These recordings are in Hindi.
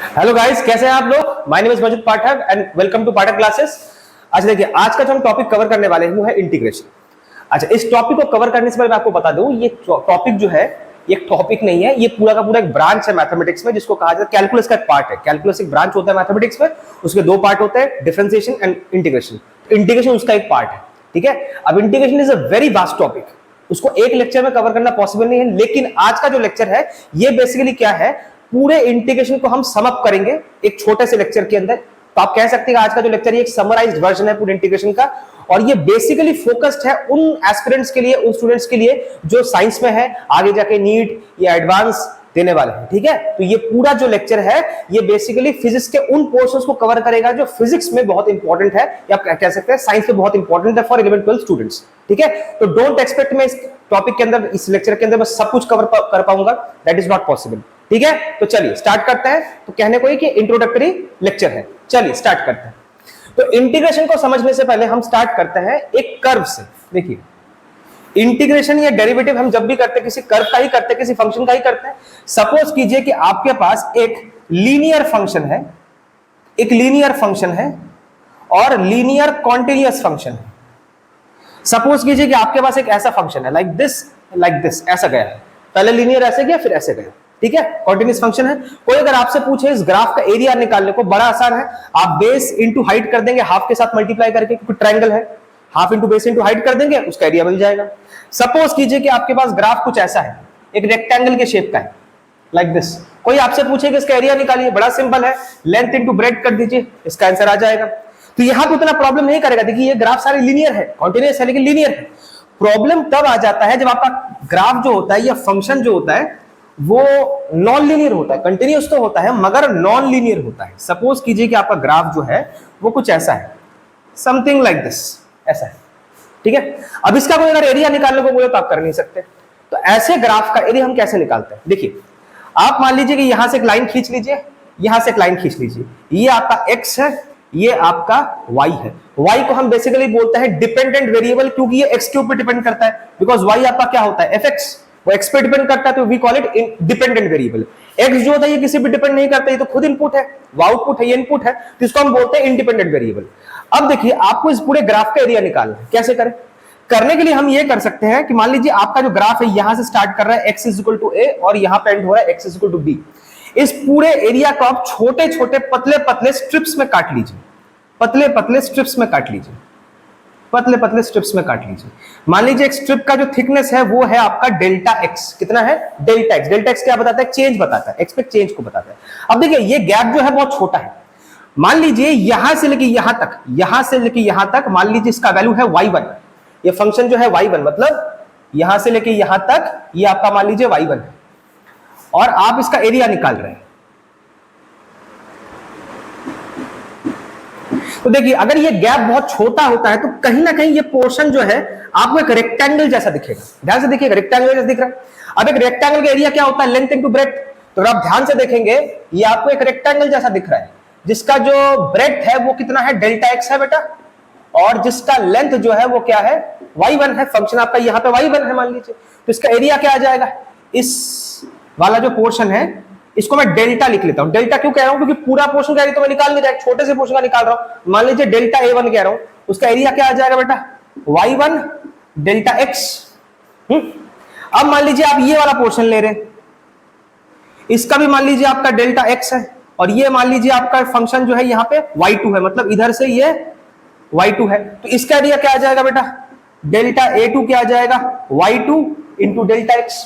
हेलो गाइस, कैसे हैं आप लोग। My name is Majood Pathak and welcome to Pathak classes. अच्छा देखिए, आज का जो हम टॉपिक कवर करने वाले हैं वो है इंटीग्रेशन। अच्छा, इस टॉपिक को कवर करने से पहले मैं आपको बता दूं, ये टॉपिक जो है ये टॉपिक नहीं है, ये पूरा का पूरा एक ब्रांच है मैथमेटिक्स में, जिसको कहा जाता है कैलकुलस का एक पार्ट है। कैलकुलस एक ब्रांच होता है मैथमेटिक्स में, उसके दो पार्ट होते हैं, डिफरेंशिएशन एंड इंटीग्रेशन। इंटीग्रेशन उसका एक पार्ट है, ठीक है। अब integration is a very vast topic, उसको एक लेक्चर में कवर करना पॉसिबल नहीं है, लेकिन आज का जो लेक्चर है ये बेसिकली क्या है, पूरे इंटीग्रेशन को हम सम अप करेंगे एक छोटे से लेक्चर के अंदर। तो आप कह सकते हैं आज का जो लेक्चर ये एक समराइज्ड वर्जन है पूरे इंटीग्रेशन का, और ये बेसिकली फोकस्ड है उन एस्पिरेंट्स के लिए, उन स्टूडेंट्स के लिए जो साइंस में है, आगे जाके नीट या एडवांस देने वाले हैं, ठीक है। तो ये पूरा जो लेक्चर है ये बेसिकली फिजिक्स के उन पोर्शंस को कवर करेगा जो फिजिक्स में बहुत इंपॉर्टेंट है, या कह सकते हैं साइंस में बहुत इंपॉर्टेंट है फॉर 11th 12th स्टूडेंट्स, ठीक है। तो डोंट एक्सपेक्ट मैं इस टॉपिक के अंदर, इस लेक्चर के अंदर मैं सब कुछ कवर कर पाऊंगा, दैट इज नॉट पॉसिबल, ठीक है। तो चलिए स्टार्ट करते हैं। तो कहने को कि इंट्रोडक्टरी लेक्चर है, चलिए स्टार्ट करते हैं। तो इंटीग्रेशन को समझने से पहले हम स्टार्ट करते हैं एक कर्व से। देखिए, इंटीग्रेशन या डेरिवेटिव हम जब भी करते हैं किसी कर्व का ही करते हैं, किसी फंक्शन का ही करते हैं। सपोज कीजिए कि आपके पास एक लीनियर फंक्शन है, एक लीनियर फंक्शन है और लीनियर कॉन्टिन्यूअस फंक्शन है। सपोज कीजिए कि आपके पास एक ऐसा फंक्शन है, लाइक दिस, ऐसा गया है, पहले लीनियर ऐसे गया फिर ऐसे गया, ठीक है, कॉन्टिन्यूअस फंक्शन है। कोई अगर आपसे पूछे इस ग्राफ का एरिया निकालने को, बड़ा आसान है, आप बेस इंटू हाइट कर देंगे, हाफ के साथ मल्टीप्लाई करके, क्योंकि ट्रायंगल है, half into base into height कर देंगे, उसका एरिया मिल जाएगा। सपोज कीजिए कि आपके पास ग्राफ कुछ ऐसा है, एक रेक्टेंगल के शेप का है, लाइक दिस। कोई आपसे पूछे कि इसका एरिया निकालिए, बड़ा सिंपल है, लेंथ इंटू ब्रेड्थ कर दीजिए, इसका आंसर आ जाएगा। तो यहां पे उतना प्रॉब्लम नहीं करेगा। देखिए, ये ग्राफ सारे लीनियर है, कॉन्टिन्यूअस है लेकिन लीनियर है। प्रॉब्लम तब आ जाता है जब आपका ग्राफ जो होता है या फंक्शन जो होता है वो नॉन लीनियर होता है। कंटिन्यूअस तो होता है मगर नॉन लीनियर होता है। सपोज कीजिए कि आपका ग्राफ जो है वो कुछ ऐसा है, समथिंग लाइक दिस, ऐसा है, ठीक है। अब इसका कोई अगर एरिया निकालने को बोले तो आप कर नहीं सकते। तो ऐसे ग्राफ का एरिया हम कैसे निकालते हैं? देखिए, आप मान लीजिए कि यहां से एक लाइन खींच लीजिए, यहां से एक लाइन खींच लीजिए, ये आपका x है, ये आपका y है। y को हम बेसिकली बोलते हैं डिपेंडेंट वेरिएबल, क्योंकि ये x के ऊपर डिपेंड करता है, बिकॉज y आपका क्या होता है, fx, वो x पे डिपेंड करता है, तो we call it dependent variable. x जो होता है ये किसी पे डिपेंड नहीं करता, ये तो खुद इनपुट है, वो आउटपुट है, ये इनपुट है, तो इसको हम बोलते हैं इंडिपेंडेंट वेरिएबल। अब देखिए, आपको इस पूरे ग्राफ का एरिया निकालना है, कैसे करें? करने के लिए हम ये कर सकते हैं कि मान लीजिए आपका जो ग्राफ है यहां से स्टार्ट कर रहा है x is equal to a और यहां पे एंड हो रहा है x is equal to b। इस पूरे एरिया को आप छोटे छोटे पतले पतले स्ट्रिप्स में काट लीजिए, पतले पतले स्ट्रिप्स में काट लीजिए, पतले पतले स्ट्रिप्स में काट लीजिए। मान लीजिए एक स्ट्रिप का जो थिकनेस है वो है आपका डेल्टा एक्स। कितना है? Delta x. डेल्टा एक्स क्या बताता है? चेंज बताता है, एक्स पे चेंज को बताता है। अब देखिए, ये गैप जो है बहुत छोटा है। मान लीजिए यहां से लेके यहां तक, यहां से लेके यहां तक, मान लीजिए इसका वैल्यू है y1। ये फंक्शन जो है y1, मतलब यहां से लेके यहां तक ये आपका मान लीजिए y1 है, और आप इसका एरिया निकाल रहे हैं। तो देखिए, अगर ये गैप बहुत छोटा होता है तो कहीं ना कहीं ये पोर्शन जो है आपको एक रेक्टेंगल जैसा दिखेगा। ध्यान से देखिएगा, रेक्टेंगल जैसा दिख रहा है। अब एक रेक्टेंगल का एरिया क्या होता है? Length into breadth. तो अगर आप ध्यान से देखेंगे, ये आपको एक रेक्टेंगल जैसा दिख रहा है, जिसका जो ब्रेड्थ है वो कितना है? डेल्टा एक्स है बेटा, और जिसका लेंथ जो है वो क्या है? y1 है। फंक्शन आपका यहाँ पे y1 है मान लीजिए, तो इसका एरिया क्या आ जाएगा? इस वाला जो पोर्शन है इसको मैं डेल्टा लिख लेता हूं। डेल्टा क्यों कह रहा हूं? क्योंकि पूरा पोर्शन का एरिया तो मैं निकाल नहीं रहा, छोटे से पोर्शन का निकाल रहा हूं। मान लीजिए डेल्टा a1 कह रहा हूं, उसका एरिया क्या आ जाएगा बेटा? y1 delta x। अब मान लीजिए आप ये वाला पोर्शन ले रहे हैं, इसका भी मान लीजिए आपका डेल्टा x है, और ये मान लीजिए आपका फंक्शन जो है यहाँ पे y2 है, मतलब इधर से ये y2 है, तो इसका एरिया क्या आ जाएगा बेटा? डेल्टा a2 क्या आ जाएगा? y2 into delta x।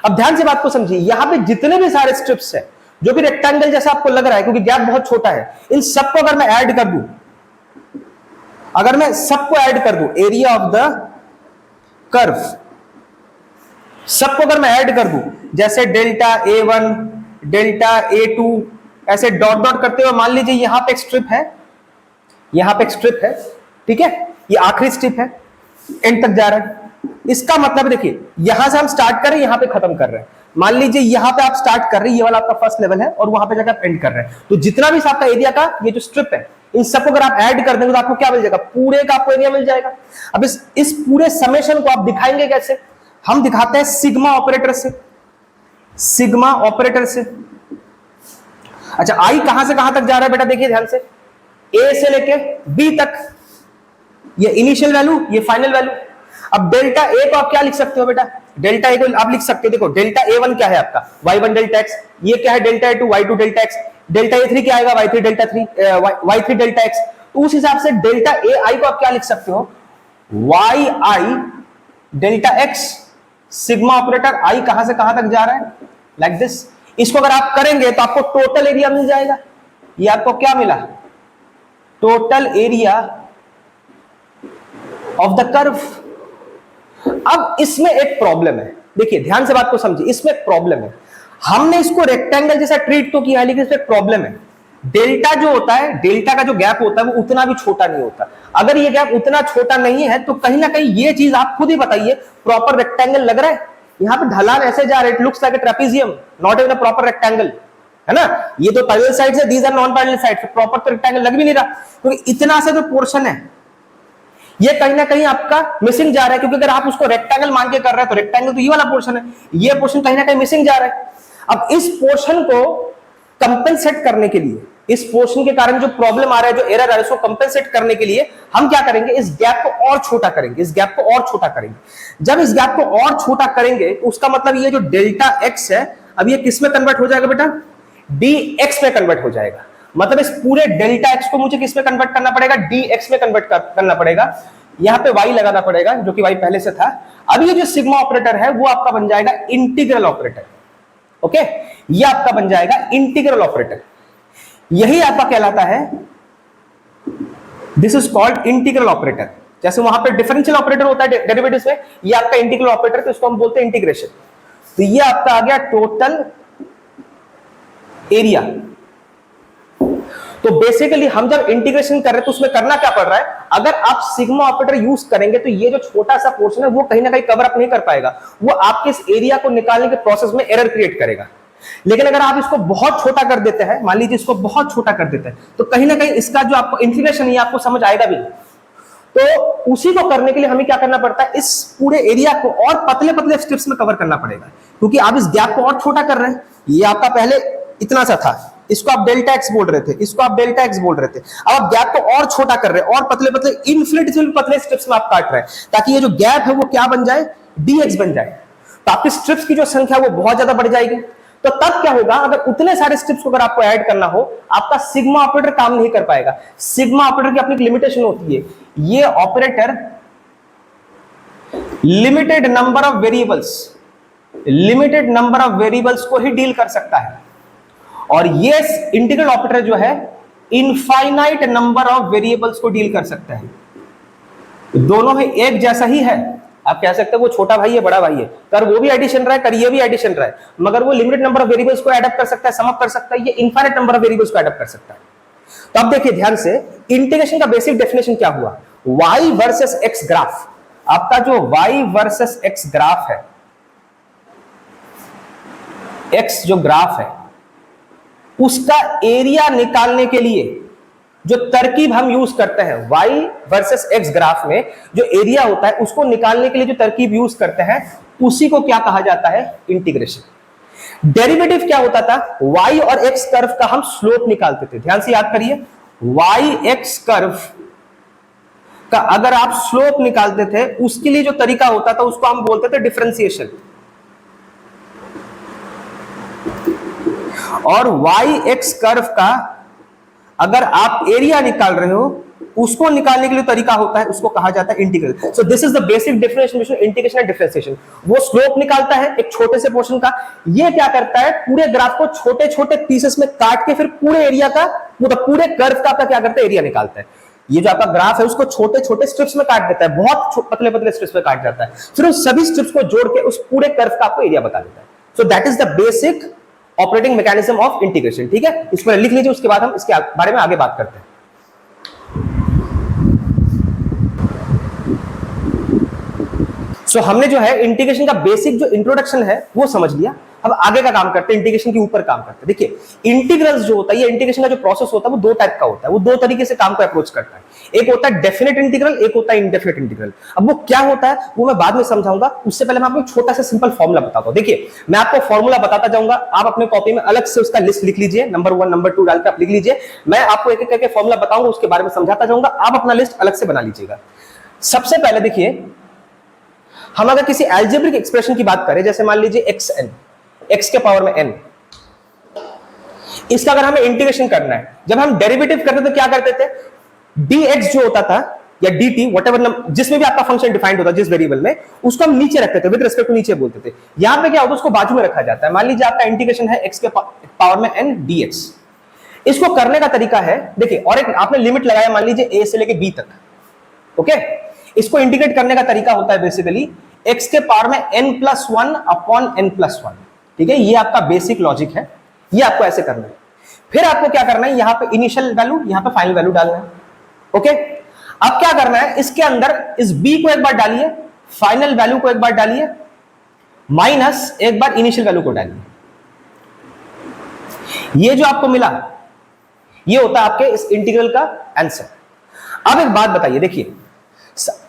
अब ध्यान से बात को समझिए, यहां पे जितने भी सारे स्ट्रिप्स है जो भी रेक्टेंगल जैसा आपको लग रहा है, क्योंकि गैप बहुत छोटा है, इन सबको अगर मैं ऐड कर दूं, अगर मैं सबको ऐड कर दूं, एरिया ऑफ द कर्व, सबको अगर मैं ऐड कर दूं, जैसे डेल्टा a1 डेल्टा a2 ऐसे डॉट डॉट करते हुए, मान लीजिए यहां पे एक स्ट्रिप है, यहां पे एक स्ट्रिप है, ठीक है, ये आखिरी स्ट्रिप है, एंड तक जा रहा है। इसका मतलब देखिए, यहां से हम स्टार्ट कर रहे हैं, यहां पे खत्म कर रहे हैं। मान लीजिए यहां पे आप स्टार्ट कर रहे हैं, ये वाला आपका फर्स्ट लेवल है, और वहां पे जाकर आप एंड कर रहे हैं। तो जितना भी आपका एरिया का ये जो स्ट्रिप है, इन सबको अगर आप ऐड कर देंगे तो आपको क्या मिल जाएगा? पूरे का आपको एरिया मिल जाएगा। अब इस पूरे समेशन को आप दिखाएंगे कैसे? हम दिखाते हैं सिग्मा ऑपरेटर से। सिग्मा ऑपरेटर से अच्छा आई कहां से कहां तक जा रहा है बेटा, देखिए ध्यान से, ए से लेके बी तक, ये इनिशियल वैल्यू, ये फाइनल वैल्यू। अब डेल्टा ए को आप क्या लिख सकते हो बेटा, डेल्टा ए को आप लिख सकते हो, देखो डेल्टा ए1 क्या है आपका, y1 डेल्टा x, ये क्या है delta A2 y2 delta x, delta A3 क्या आएगा y3 delta 3 y3 delta x। तो उस हिसाब से डेल्टा ए आई को आप क्या लिख सकते हो, y i delta x, sigma operator आई कहां से कहां तक जा रहा है, लाइक दिस। इसको अगर आप करेंगे तो आपको टोटल एरिया मिल जाएगा। ये आपको क्या मिला, total area of the curve. अब इसमें एक प्रॉब्लम है, देखिए ध्यान से बात को समझिए, इसमें एक प्रॉब्लम है। हमने इसको रेक्टेंगल जैसा ट्रीट तो किया है, लेकिन इसमें प्रॉब्लम है। डेल्टा जो होता है, डेल्टा का जो गैप होता है वो उतना भी छोटा नहीं होता। अगर ये गैप उतना छोटा नहीं है तो कहीं ना कहीं ये चीज आप खुद ही बताइए, प्रॉपर रेक्टेंगल लग रहा है? यहाँ पे ढलान ऐसे जा रहा है, it looks like a trapezium, not even a proper rectangle, है ना। ये तो पैरेलल साइड्स है, these are non parallel sides, proper तो रेक्टेंगल लग भी नहीं रहा, क्योंकि इतना सा जो पोर्शन है ये कहीं ना कहीं आपका मिसिंग जा रहा है। क्योंकि अगर आप उसको रेक्टेंगल मान के कर रहे हैं तो रेक्टेंगल तो ये वाला पोर्शन है, ये पोर्शन कहीं ना कहीं मिसिंग जा रहा है। अब इस पोर्शन को कंपेंसेट करने के लिए, इस पोर्शन के कारण जो प्रॉब्लम आ रहा है, जो एरर आ रहा है, उसको कंपेंसेट करने के लिए हम क्या करेंगे, इस गैप को और छोटा करेंगे, इस गैप को और छोटा करेंगे। जब इस गैप को और छोटा करेंगे तो उसका मतलब ये जो डेल्टा एक्स है, अब ये किस में कन्वर्ट हो जाएगा बेटा, डी एक्स में कन्वर्ट हो जाएगा। मतलब इस पूरे डेल्टा एक्स को मुझे किस में कन्वर्ट करना पड़ेगा, डी एक्स में कन्वर्ट करना पड़ेगा। यहां पे y लगाना पड़ेगा, जो कि y पहले से था। अब ये जो सिग्मा ऑपरेटर है वो आपका बन जाएगा इंटीग्रल ऑपरेटर। ओके, ये आपका बन जाएगा इंटीग्रल ऑपरेटर, यही आपका कहलाता है, this is called integral operator. जैसे वहां पे डिफरेंशियल ऑपरेटर होता है डेरिवेटिव्स में, ये आपका इंटीग्रल ऑपरेटर, तो इसको हम बोलते हैं इंटीग्रेशन। तो ये आपका आ गया टोटल एरिया। तो बेसिकली हम जब इंटीग्रेशन कर रहे हैं तो उसमें करना क्या पड़ रहा है, अगर आप सिग्मा ऑपरेटर यूज करेंगे तो ये जो छोटा सा पोर्शन है वो कहीं ना कहीं कवर अप नहीं कर पाएगा, वो आपके इस एरिया को निकालने के प्रोसेस में एरर क्रिएट करेगा। लेकिन अगर आप इसको बहुत छोटा कर देते हैं, मान लीजिए इसको बहुत छोटा कर देते हैं, तो कहीं ना कहीं इसका जो आपको इंक्लिनेशन है आपको समझ आएगा भी। तो उसी को करने के लिए हमें क्या करना पड़ता है, इस पूरे एरिया को और पतले पतले स्ट्रिप्स में कवर करना पड़ेगा, क्योंकि आप इस गैप को और छोटा कर रहे हैं। ये आपका पहले इतना सा था, इसको आप डेल्टा एक्स बोल रहे थे, इसको आप डेल्टा एक्स बोल रहे थे। अब आप गैप को और छोटा कर रहे हैं, और पतले पतले इन्फिनिटेसिमल पतले स्ट्रिप्स में आप काट रहे हैं, ताकि ये जो गैप है वो क्या बन जाए, डीएक्स बन जाए। तो आपकी स्ट्रिप्स की जो संख्या वो बहुत ज्यादा बढ़ जाएगी। तो तब क्या होगा, अगर उतने सारे स्ट्रिप्स को अगर आपको ऐड करना हो, आपका सिग्मा ऑपरेटर काम नहीं कर पाएगा। सिग्मा ऑपरेटर की अपनी लिमिटेशन होती है, ये operator limited number of variables को ही डील कर सकता है, और ये इंटीग्रल ऑपरेटर जो है इनफाइनाइट नंबर ऑफ वेरिएबल्स को डील कर सकता है। दोनों ही एक जैसा ही है, आप कह सकते हैं वो छोटा भाई है बड़ा भाई है, कर वो भी एडिशन रहा है, कर ये भी एडिशन रहा है, मगर वो लिमिटेड नंबर ऑफ वेरिएबल्स को एडअप कर सकता है, सम अप कर सकता है, ये इनफाइनाइट नंबर ऑफ वेरिएबल्स को एडअप कर सकता है। तो अब देखिए ध्यान से, इंटीग्रेशन का बेसिक डेफिनेशन क्या हुआ, y वर्सेस x ग्राफ। आपका जो y वर्सेस x ग्राफ है, x जो ग्राफ है उसका एरिया निकालने के लिए जो तरकीब हम यूज करते हैं, y वर्सेस x ग्राफ में जो एरिया होता है उसको निकालने के लिए जो तरकीब यूज करते हैं उसी को क्या कहा जाता है, इंटीग्रेशन। डेरिवेटिव क्या होता था, y और x कर्व का हम स्लोप निकालते थे। ध्यान से याद करिए, y x कर्व का अगर आप स्लोप निकालते थे उसके लिए जो तरीका होता था उसको हम बोलते थे डिफरेंशिएशन। और y-x कर्व का अगर आप एरिया निकाल रहे हो उसको निकालने के लिए तरीका होता है, उसको कहा जाता है integral. So this is the basic differentiation between integration and differentiation. वो स्लोप निकालता है एक छोटे से पोर्शन का, ये क्या करता है, पूरे ग्राफ को छोटे छोटे पीसेस में काट के फिर पूरे एरिया का, मतलब पूरे कर्व का क्या करता है, एरिया निकालता है। ये जो आपका ग्राफ है उसको छोटे छोटे स्ट्रिप्स में काट देता है, बहुत पतले पतले स्ट्रिप्स में काट जाता है, फिर उस सभी स्ट्रिप्स को जोड़ के उस पूरे कर्व का आपको एरिया बता देता है। So that is the basic operating mechanism of integration. ठीक है, इसको लिख लीजिए, उसके बाद हम इसके बारे में आगे बात करते हैं। हमने जो है इंटीग्रेशन का बेसिक जो इंट्रोडक्शन है वो समझ लिया। अब आगे का काम करते हैं, इंटीग्रेशन के ऊपर काम करते हैं। देखिए इंटीग्रल्स जो होता है, ये इंटीग्रेशन का जो प्रोसेस होता है वो दो टाइप का होता है, वो दो तरीके से काम को अप्रोच करता है। एक होता है डेफिनेट इंटीग्रल, एक होता है इंडेफिनेट इंटीग्रल। अब वो क्या होता है वो मैं बाद में समझाऊंगा, उससे पहले मैं आपको एक छोटा सा सिंपल फॉर्मूला बताता हूं। देखिए मैं आपको फॉर्मूला बताता जाऊंगा, आप अपने कॉपी में अलग से उसका लिस्ट लिख लीजिए, नंबर 1 नंबर 2 डाल के आप लिख लीजिए। मैं आपको एक एक करके फॉर्मूला बताऊंगा, उसके बारे में समझाता जाऊंगा, आप अपना लिस्ट अलग से बना लीजिएगा। सबसे पहले देखिए, हम अगर किसी एल्जेब्रिक एक्सप्रेशन की बात करें, जैसे मान लीजिए xn, x के पावर में n, इसका अगर हमें इंटीग्रेशन करना है, जब हम डेरिवेटिव करते तो क्या करते थे, dx जो होता था या dt व्हाटएवर, जिसमें भी आपका फंक्शन डिफाइंड होता है जिस वेरिएबल में, उसको हम नीचे रखते थे, विद रिस्पेक्ट टू नीचे बोलते थे। यहां पे क्या होता है, उसको बाजू में रखा जाता है। मान लीजिए आपका इंटीग्रेशन है x के पावर में n dx। इसको करने का तरीका है, देखिए, और एक आपने लिमिट लगाया मान लीजिए a से लेके b तक, ओके। इसको इंटीग्रेट करने का तरीका होता है बेसिकली x के पावर में n+1 अपॉन n+1, ठीक है। ये आपका बेसिक लॉजिक है, ये आपको ऐसे करना है। फिर आपको क्या करना है, यहां पे इनिशियल वैल्यू, यहां पे फाइनल वैल्यू डालना है, ओके। अब क्या करना है, इसके अंदर इस b को एक बार डालिए, फाइनल वैल्यू को एक बार डालिए, माइनस एक बार इनिशियल वैल्यू को डालिए। ये जो आपको मिला, ये होता है आपके इस इंटीग्रल का आंसर। अब एक बात बताइए, देखिए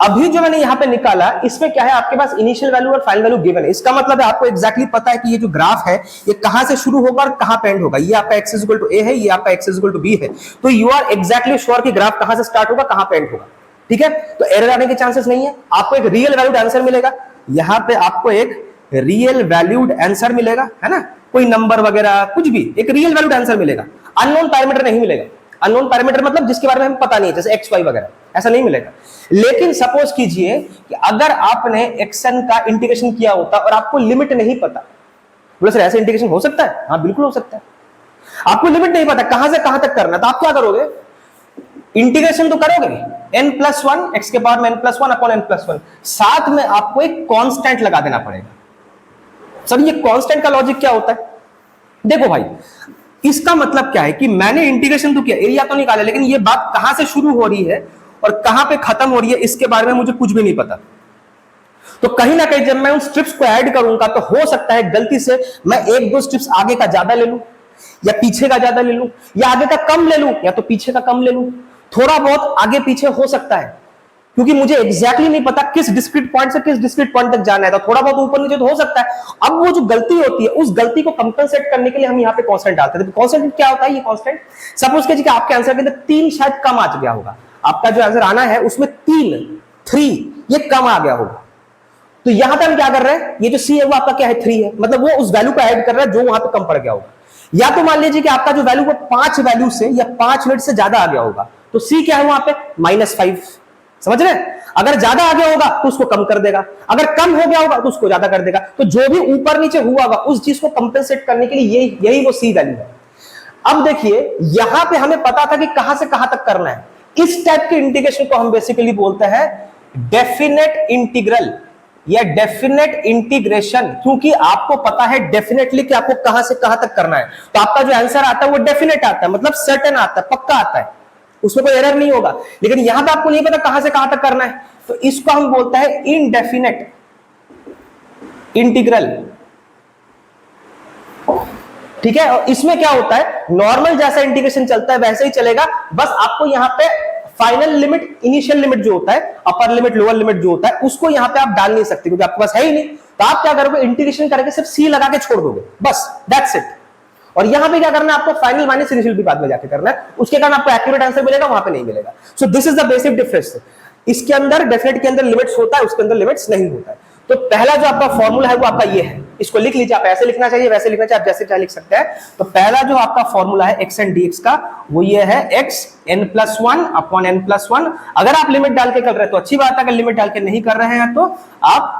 अभी जो मैंने यहां पे निकाला, इसमें क्या है, आपके पास इनिशियल वैल्यू और फाइनल वैल्यू गिवन है। इसका मतलब है आपको एग्जैक्टली पता है कि ये जो ग्राफ है ये कहां से शुरू होगा और कहां पे एंड होगा। ये आपका x = a है, ये आपका x = b है, तो यू आर एग्जैक्टली श्योर कि ग्राफ कहां से स्टार्ट होगा, कहां पे एंड होगा, ठीक है। तो एरर आने के चांसेस नहीं है। आपको एक रियल वैल्यूड आंसर मिलेगा, यहां पे आपको एक रियल वैल्यूड आंसर मिलेगा, है ना, कोई नंबर वगैरह कुछ भी, एक रियल वैल्यूड आंसर मिलेगा। अननोन पैरामीटर नहीं मिलेगा। अननोन पैरामीटर मतलब जिसके बारे में हमें पता नहीं है, जैसे x y वगैरह, ऐसा नहीं मिलेगा। लेकिन सपोज कीजिए कि अगर आपने xn का इंटीग्रेशन किया होता और आपको लिमिट नहीं पता, बोले सर ऐसे इंटीग्रेशन हो सकता है? हाँ बिल्कुल हो सकता है। आपको लिमिट नहीं पता कहां से कहां तक करना, तो आप क्या करोगे, इंटीग्रेशन तो करोगे n+1 x के पावर में n+1 अपॉन n+1, साथ में आपको एक कांस्टेंट लगा देना पड़ेगा। सर ये कांस्टेंट का लॉजिक क्या होता है? देखो भाई, इसका मतलब क्या है कि मैंने इंटीग्रेशन तो किया, एरिया तो निकाला, लेकिन ये बात कहां से शुरू हो रही है और कहां पे खत्म हो रही है इसके बारे में मुझे कुछ भी नहीं पता। तो कहीं ना कहीं जब मैं उन स्ट्रिप्स को ऐड करूंगा तो हो सकता है गलती से मैं एक दो स्ट्रिप्स आगे का ज्यादा ले लूं, या पीछे का ज्यादा ले लूं, या आगे का कम ले लूं, या तो पीछे का कम ले लूं। थोड़ा बहुत आगे पीछे हो सकता है, क्योंकि मुझे एग्जैक्टली नहीं पता किस डिस्क्रीट पॉइंट से किस डिस्क्रीट पॉइंट तक जाना है, तो थोड़ा बहुत ऊपर नीचे तो हो सकता है। अब वो जो गलती होती है, उस गलती को कंपनसेट करने के लिए हम यहाँ पे कांस्टेंट डालते हैं। कांस्टेंट क्या होता है, ये कांस्टेंट सपोज कीजिए कि आपके आंसर के अंदर 3 शायद कम आ गया होगा, आपका जो आंसर आना है उसमें 3 ये कम आ गया होगा। तो यहां पे हम क्या कर रहे हैं, ये जो सी है वो आपका क्या है, 3 है, मतलब वो उस वैल्यू को ऐड कर रहा है जो वहां पे कम पड़ गया होगा। या तो मान लीजिए कि आपका जो वैल्यू वो 5 वैल्यू से या 5 यूनिट से ज्यादा आ गया होगा, तो सी क्या है वहां पे, -5। समझ रहे हैं? अगर ज्यादा आ गया होगा तो उसको कम कर देगा, अगर कम हो गया होगा तो उसको ज्यादा कर देगा। तो जो भी ऊपर नीचे हुआ होगा उस चीज को कंपेंसेट करने के लिए यही वो सी वैल्यू है। अब देखिए यहां पे हमें पता था कि कहां से कहां तक करना है। इस टाइप के इंटीग्रेशन को हम बेसिकली बोलते हैं डेफिनेट इंटीग्रल या डेफिनेट इंटीग्रेशन, क्योंकि आपको पता है डेफिनेटली कि आपको कहां से कहां तक करना है। तो आपका जो आंसर आता है वो डेफिनेट आता है, मतलब सर्टेन आता है, पक्का आता है, उसमें कोई एरर नहीं होगा। लेकिन यहां पे आपको नहीं पता कहां से कहां तक करना है, तो इसको हम बोलते हैं इनडेफिनेट इंटीग्रल, ठीक है। और इसमें क्या होता है, नॉर्मल जैसा इंटीग्रेशन चलता है वैसे ही चलेगा, बस आपको यहां पे फाइनल लिमिट, इनिशियल लिमिट जो होता है, अपर लिमिट लोअर लिमिट जो होता है, उसको यहां पे आप डाल नहीं सकते क्योंकि आपके पास है ही नहीं। तो आप क्या करोगे, इंटीग्रेशन करके सिर्फ सी लगा के छोड़ दोगे, बस दैट्स इट। और यहां पे क्या करना है, आपको फाइनल माइनस इनिशियल भी बाद में जाके करना है, उसके कारण आपको एक्यूरेट आंसर मिलेगा, वहां पे नहीं मिलेगा। So this is the basic difference. इसके अंदर डेफिनेट के अंदर लिमिट्स होता है, उसके अंदर लिमिट्स नहीं होता है। तो पहला जो आपका फॉर्मूला है वो आपका ये है, इसको लिख लीजिए। आप ऐसे लिखना चाहिए, वैसे लिखना चाहिए, आप जैसे चाहे लिख सकते हैं। तो पहला जो आपका फॉर्मूला है x एंड dx का, वो ये है x n+1 अपॉन n+1। अगर आप लिमिट डाल के कर रहे हैं तो अच्छी बात है, अगर लिमिट डाल के नहीं कर रहे हैं तो आप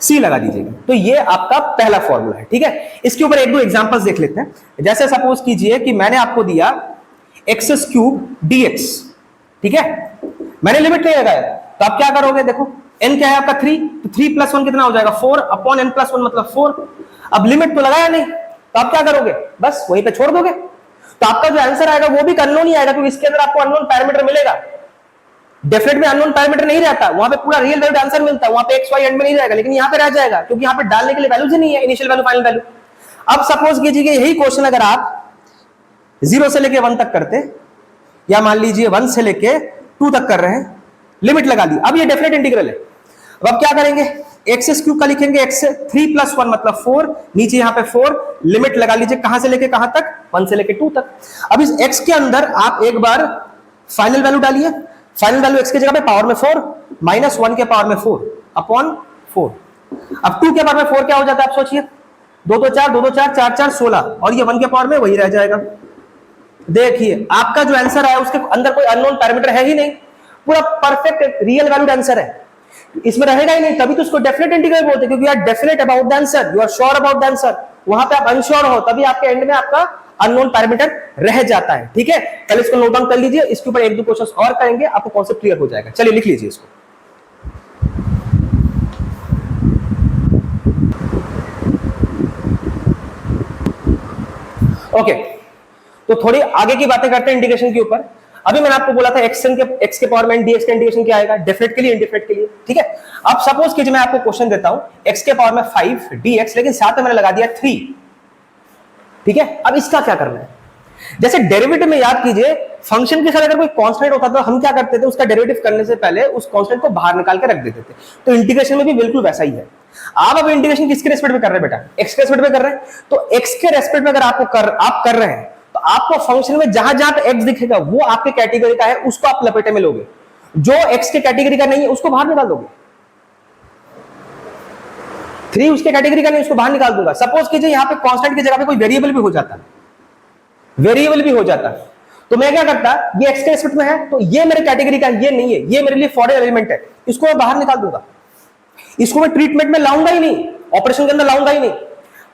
सी लगा दीजिएगा। तो ये आपका पहला फॉर्मूला है, ठीक है। इसके ऊपर एक दो एग्जांपल्स देख लेते हैं। जैसे सपोज कीजिए कि मैंने आपको दिया x³ dx, ठीक है, मैंने लिमिट नहीं लगाया, तो आप क्या करोगे, देखो n क्या है आपका 3, तो 3+1 कितना हो जाएगा 4 अपॉन n+1 मतलब 4। अब लिमिट तो लगाया नहीं, तो आप क्या करोगे, बस वहीं पे छोड़ दोगे। तो आपका जो आंसर आएगा वो भी अननोन ही आएगा, क्योंकि इसके अंदर आपको अननोन पैरामीटर मिलेगा। डेफिनेट में अननोन पैरामीटर नहीं रहता, वहां पे पूरा रियल वैल्यूड आंसर मिलता है, वहां पे x y एंड में नहीं रहेगा, लेकिन यहां पे रह जाएगा क्योंकि यहां पे डालने के लिए वैल्यूज ही नहीं है, इनिशियल वैल्यू फाइनल वैल्यू। अब सपोज कीजिए यही क्वेश्चन अगर आप 0 से लेके 1 तक करते या मान लीजिए 1 से लेके 2 तक कर रहे हैं, लिमिट लगा दी। अब ये डेफिनेट इंटीग्रल है। अब क्या करेंगे, एक्स क्यूब का लिखेंगे, एक्स 3 + 1 मतलब 4, नीचे यहां पे 4, लिमिट लगा लीजिए कहां से लेके कहां तक, 1 से लेके 2 तक। अब इस x के अंदर आप एक बार फाइनल वैल्यू डालिए, फाइनल वैल्यू x की जगह पे पावर में 4 माइनस 1 के पावर में 4 अपॉन 4। अब 2 के पावर में 4 क्या हो जाता है आप सोचिए, 2 2 4, 2 2 4, 4 4 16, और ये 1 के पावर में वही रह जाएगा। देखिए आपका जो आंसर है उसके अंदर कोई अननोन पैरामीटर है ही नहीं, पूरा परफेक्ट रियल वैल्यूड आंसर है, इसमें रहेगा ही नहीं, तभी तो उसको डेफिनेट इंटीग्रल बोलते हैं, क्योंकि you are definite about the answer, you are sure about the answer. वहां पे आप अनश्योर हो तभी आपके एंड में आपका अननोन पैरामीटर रह जाता है। ठीक है, पहले इसको नोट डाउन कर लीजिए, इसके ऊपर 1-2 क्वेश्चंस और करेंगे, आपको कॉन्सेप्ट क्लियर हो जाएगा। चलिए लिख लीजिए इसको। ओके, तो थोड़ी आगे की बातें करते हैं इंटीग्रेशन के ऊपर। अभी मैंने आपको बोला था x के पावर में dx का इंटीग्रेशन क्या आएगा, डेफिनेट के लिए इंडेफिनेट के लिए। ठीक है, अब सपोज कीजिए मैं आपको क्वेश्चन देता हूं x के पावर में 5 dx, लेकिन साथ में मैंने लगा दिया 3। ठीक है, अब इसका क्या करना है, जैसे डेरिवेटिव में याद कीजिए, फंक्शन के साथ अगर कोई कांस्टेंट होता तो हम क्या करते थे, उसका डेरिवेटिव करने से पहले उस कांस्टेंट को बाहर निकाल के रख देते थे। तो इंटीग्रेशन में भी बिल्कुल वैसा ही है। आप अब इंटीग्रेशन किसके रेस्पेक्ट में कर रहे हैं बेटा, x के रेस्पेक्ट में कर रहे हैं, तो x के रेस्पेक्ट में अगर आप कर रहे हैं तो आपको फंक्शन में जहां जहां पे x दिखेगा वो आपके कैटेगरी का है, उसको आप लपेटे में लोगे, जो x के कैटेगरी का नहीं है उसको बाहर निकाल दोगे। 3 उसके कैटेगरी का नहीं, उसको बाहर निकाल दूंगा। सपोज कीजिए यहां पे कांस्टेंट की जगह पे कोई वेरिएबल भी हो जाता, वेरिएबल भी हो जाता, तो मैं क्या करता, ये x के रेस्पेक्ट में है तो ये मेरे कैटेगरी का ये नहीं है, ये मेरे लिए फॉरेन एलिमेंट है, इसको मैं बाहर निकाल दूंगा, इसको मैं ट्रीटमेंट में लाऊंगा ही नहीं, ऑपरेशन के अंदर लाऊंगा ही नहीं।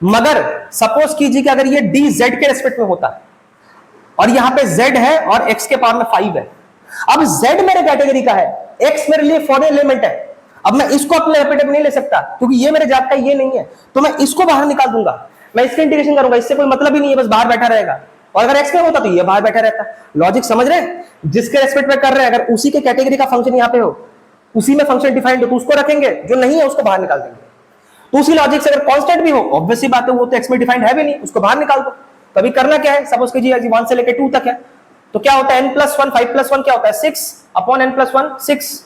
मगर सपोज कीजिए कि अगर ये dz के रेस्पेक्ट में होता और यहां पे z है और x के पावर में 5 है, अब z मेरे कैटेगरी का है, x मेरे लिए फॉरेन एलिमेंट है, अब मैं इसको अपने लपेटे में नहीं ले सकता क्योंकि ये मेरे जात का ये नहीं है, तो मैं इसको बाहर निकाल दूंगा, मैं इसका इंटीग्रेशन करूंगा, इससे कोई मतलब ही नहीं है, बस बाहर बैठा रहेगा। और अगर x में होता तो ये बाहर बैठा रहता। लॉजिक समझ रहे हैं, जिसके रेस्पेक्ट में कर रहे हैं अगर उसी के कैटेगरी का फंक्शन यहां पे हो, उसी में फंक्शन डिफाइंड हो तो उसको रखेंगे, जो नहीं है उसको बाहर निकाल देंगे। तो उसी लॉजिक से अगर कांस्टेंट भी हो, ऑब्वियसली बात है वो तो x में डिफाइंड है भी नहीं, उसको बाहर निकाल दो। तभी करना क्या है, सपोज कीजिए 1 से लेके 2 तक है, तो क्या होता है n+1, 5+1 क्या होता है 6 अपॉन n+1 6।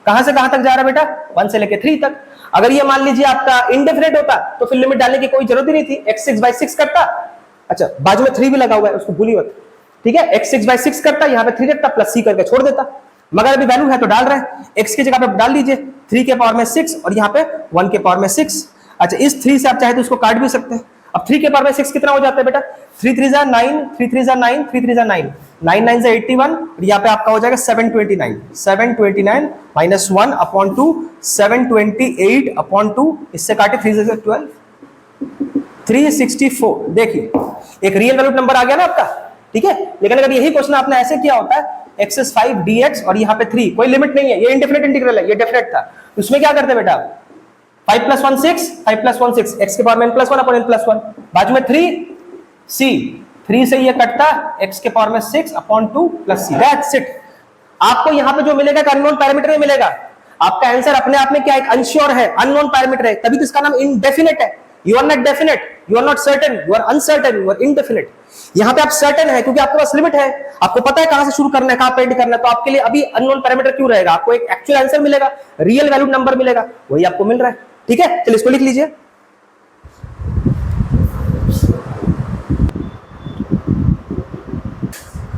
कहां से कहां तक जा रहा है बेटा, 1 से लेके 3 तक। अगर ये मान लीजिए आपका इंडेफिनेट होता तो फिर लिमिट डालने की कोई जरूरत ही नहीं थी, x 6/6 करता। अच्छा, बाजू में 3 भी लगा हुआ है, उसको भूलिए मत। ठीक है, x 6/6 करता, यहां पे 3 रखता, प्लस c करके छोड़ देता। मगर अभी वैल्यू है तो डाल रहे हैं, x की जगह पे डाल लीजिए 3 के पावर में 6 और यहां पे 1 के पावर में 6। अच्छा, इस 3 से आप चाहे तो इसको काट भी सकते हैं। अब 3 के पावर में 6 कितना हो जाता है बेटा, 3 3 जा 9, 3 3 जा 9, 3 3 जा 9, 9 9 जा 81, और यहाँ पे आपका हो जाएगा 729, 729 माइनस 1 अपॉन 2, 728 अपॉन 2, इससे काटे 3 से 12, 364। देखिए एक रियल वैल्यूड नंबर आ गया ना आपका। ठीक है, लेकिन अगर यही क्वेश्चन आपने ऐसे किया होता है x is 5 dx और यहाँ पे 3, कोई लिमिट नहीं है, ये इंडेफिनिट इंटीग्रल है, ये डेफिनेट था, उसमें क्या करते बेटा 5 + 1 6, 5 + 1 6, x के पावर में n+1 अपॉन n+1, बाजू में 3 c, 3 से ये कटता, x के पावर में 6 upon 2 plus c, that's it. आपको यहाँ पे जो मिलेगा एक अननोन पैरामीटर में मिलेगा। आपका आंसर अपने आप में क्या, एक अनश्योर है, अननोन पैरामीटर है, तभी तो इसका नाम इनडेफिनेट है। You are not definite, you are not certain, you are uncertain, you are indefinite. यहाँ पे आप सर्टेन है क्योंकि आपके पास लिमिट है, आपको पता है कहां से शुरू करना है, कहां पे एंड करना है, तो आपके लिए अभी अननोन पैरामीटर क्यों रहेगा, आपको एक एक्चुअल आंसर मिलेगा, रियल वैल्यूड नंबर मिलेगा, वही आपको मिल रहा है। ठीक है, चलिए इसको लिख लीजिए।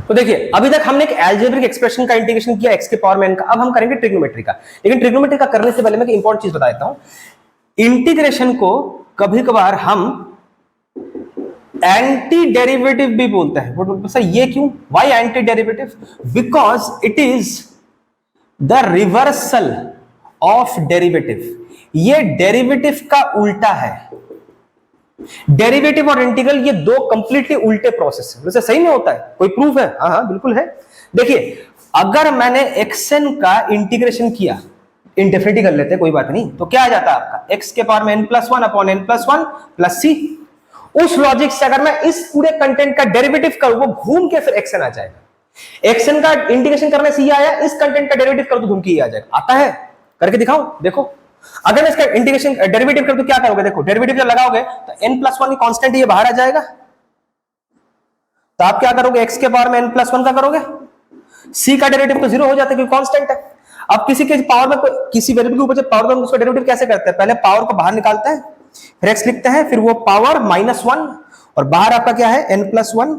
तो देखिए अभी तक हमने एक अलजेब्रिक एक्सप्रेशन का इंटीग्रेशन किया x के पावर में n का, अब हम करेंगे ट्रिग्नोमेट्री का। लेकिन ट्रिग्नोमेट्री का करने से पहले मैं एक इंपॉर्टेंट चीज बता देता हूं, इंटीग्रेशन को कभी कभार हम एंटी डेरिवेटिव भी बोलते हैं। सर ये क्यों, Y anti derivative, because it is the reversal of derivative. ये डेरिवेटिव का उल्टा है। डेरिवेटिव और इंटीग्रल ये दो कंप्लीटली उल्टे प्रोसेस है। वैसे सही में होता है, कोई प्रूफ है? हाँ बिल्कुल है। देखिए अगर मैंने xn का इंटीग्रेशन किया, इंडेफिनिटी कर लेते कोई बात नहीं, तो क्या आ जाता है आपका x के पावर में n+1 upon n+1 plus c। उस लॉजिक से अगर मैं इस पूरे कंटेंट का डेरिवेटिव करूं, वो घूम के फिर xn आ जाएगा। xn का इंटीग्रेशन करने से ये आया, इस कंटेंट का डेरिवेटिव करूं तो घूम के ये आ जाएगा। आता है, करके दिखाऊं? देखो अगर मैं इसका इंटीग्रेशन डेरिवेटिव करूं तो क्या करोगे, देखो डेरिवेटिव जब लगाओगे तो n+1 की कांस्टेंट ये बाहर आ जाएगा, तो आप क्या करोगे, x के पावर में n+1 का करोगे, सी का डेरिवेटिव तो जीरो हो जाता है क्योंकि कांस्टेंट है। अब किसी के पावर में किसी वेरिएबल के ऊपर जब पावर, तो हम उसका डेरिवेटिव कैसे करते हैं, पहले पावर को बाहर निकालते हैं, फिर एक्स लिखते हैं, फिर वो पावर -1 और बाहर आपका क्या है n+1,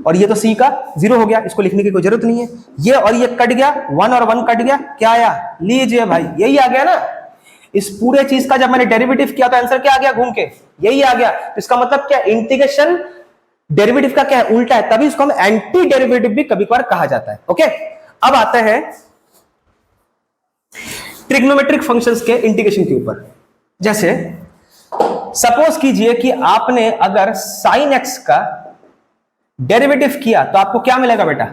और ये तो c का जीरो हो गया, इसको लिखने की कोई जरूरत नहीं है। ये और ये कट गया, 1 और 1 कट गया, क्या आया, लीजिए भाई यही आ गया ना। इस पूरे चीज का जब मैंने डेरिवेटिव किया तो आंसर क्या आ गया, घूम के यही आ गया। तो इसका मतलब क्या, इंटीग्रेशन डेरिवेटिव का क्या है, उल्टा है, तभी इसको हम एंटी डेरिवेटिव भी कभी कभार कहा जाता है। ओके, अब आते हैं ट्रिग्नोमेट्रिक फंक्शंस के इंटीग्रेशन के ऊपर। जैसे सपोज कीजिए कि आपने अगर साइन एक्स का डेरिवेटिव किया तो आपको क्या मिलेगा बेटा,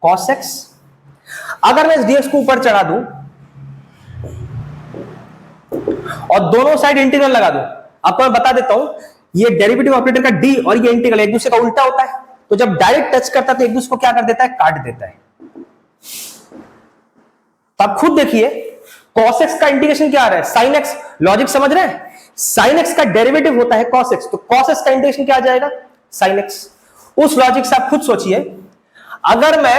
कॉस एक्स। अगर मैं इस डीएक्स को ऊपर चढ़ा दूं और दोनों साइड इंटीग्रल लगा दूं, आपको मैं बता देता हूं ये डेरिवेटिव ऑपरेटर का डी और ये इंटीग्रल एक दूसरे का उल्टा होता है, तो जब डायरेक्ट टच करता है तो एक दूसरे को क्या कर देता है, काट देता है। तो आप खुद देखिए cos x का इंटीग्रेशन क्या आ रहा है, sin x। लॉजिक समझ रहे हैं, sin x का डेरिवेटिव होता है cos x, तो cos x का इंटीग्रेशन क्या आ जाएगा, sin x। उस लॉजिक से आप खुद सोचिए, अगर मैं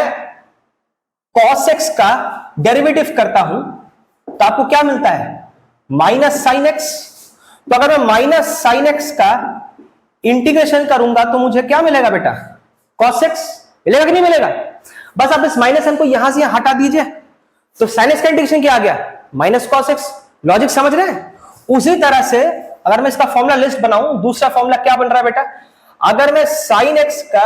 cos x का डेरिवेटिव करता हूं तो आपको क्या मिलता है, माइनस sin x। तो अगर मैं माइनस sin x का इंटीग्रेशन करूंगा तो मुझे क्या मिलेगा बेटा, cos x मिलेगा कि नहीं मिलेगा। बस आप इस माइनस n को यहां से यहां हटा दीजिए, तो sin x का इंटीग्रेशन क्या आ गया, माइनस cos x। लॉजिक समझ रहे हैं। उसी तरह से अगर मैं इसका फॉर्मूला लिस्ट बनाऊं, दूसरा फॉर्मूला क्या बन रहा है बेटा, अगर मैं sin x का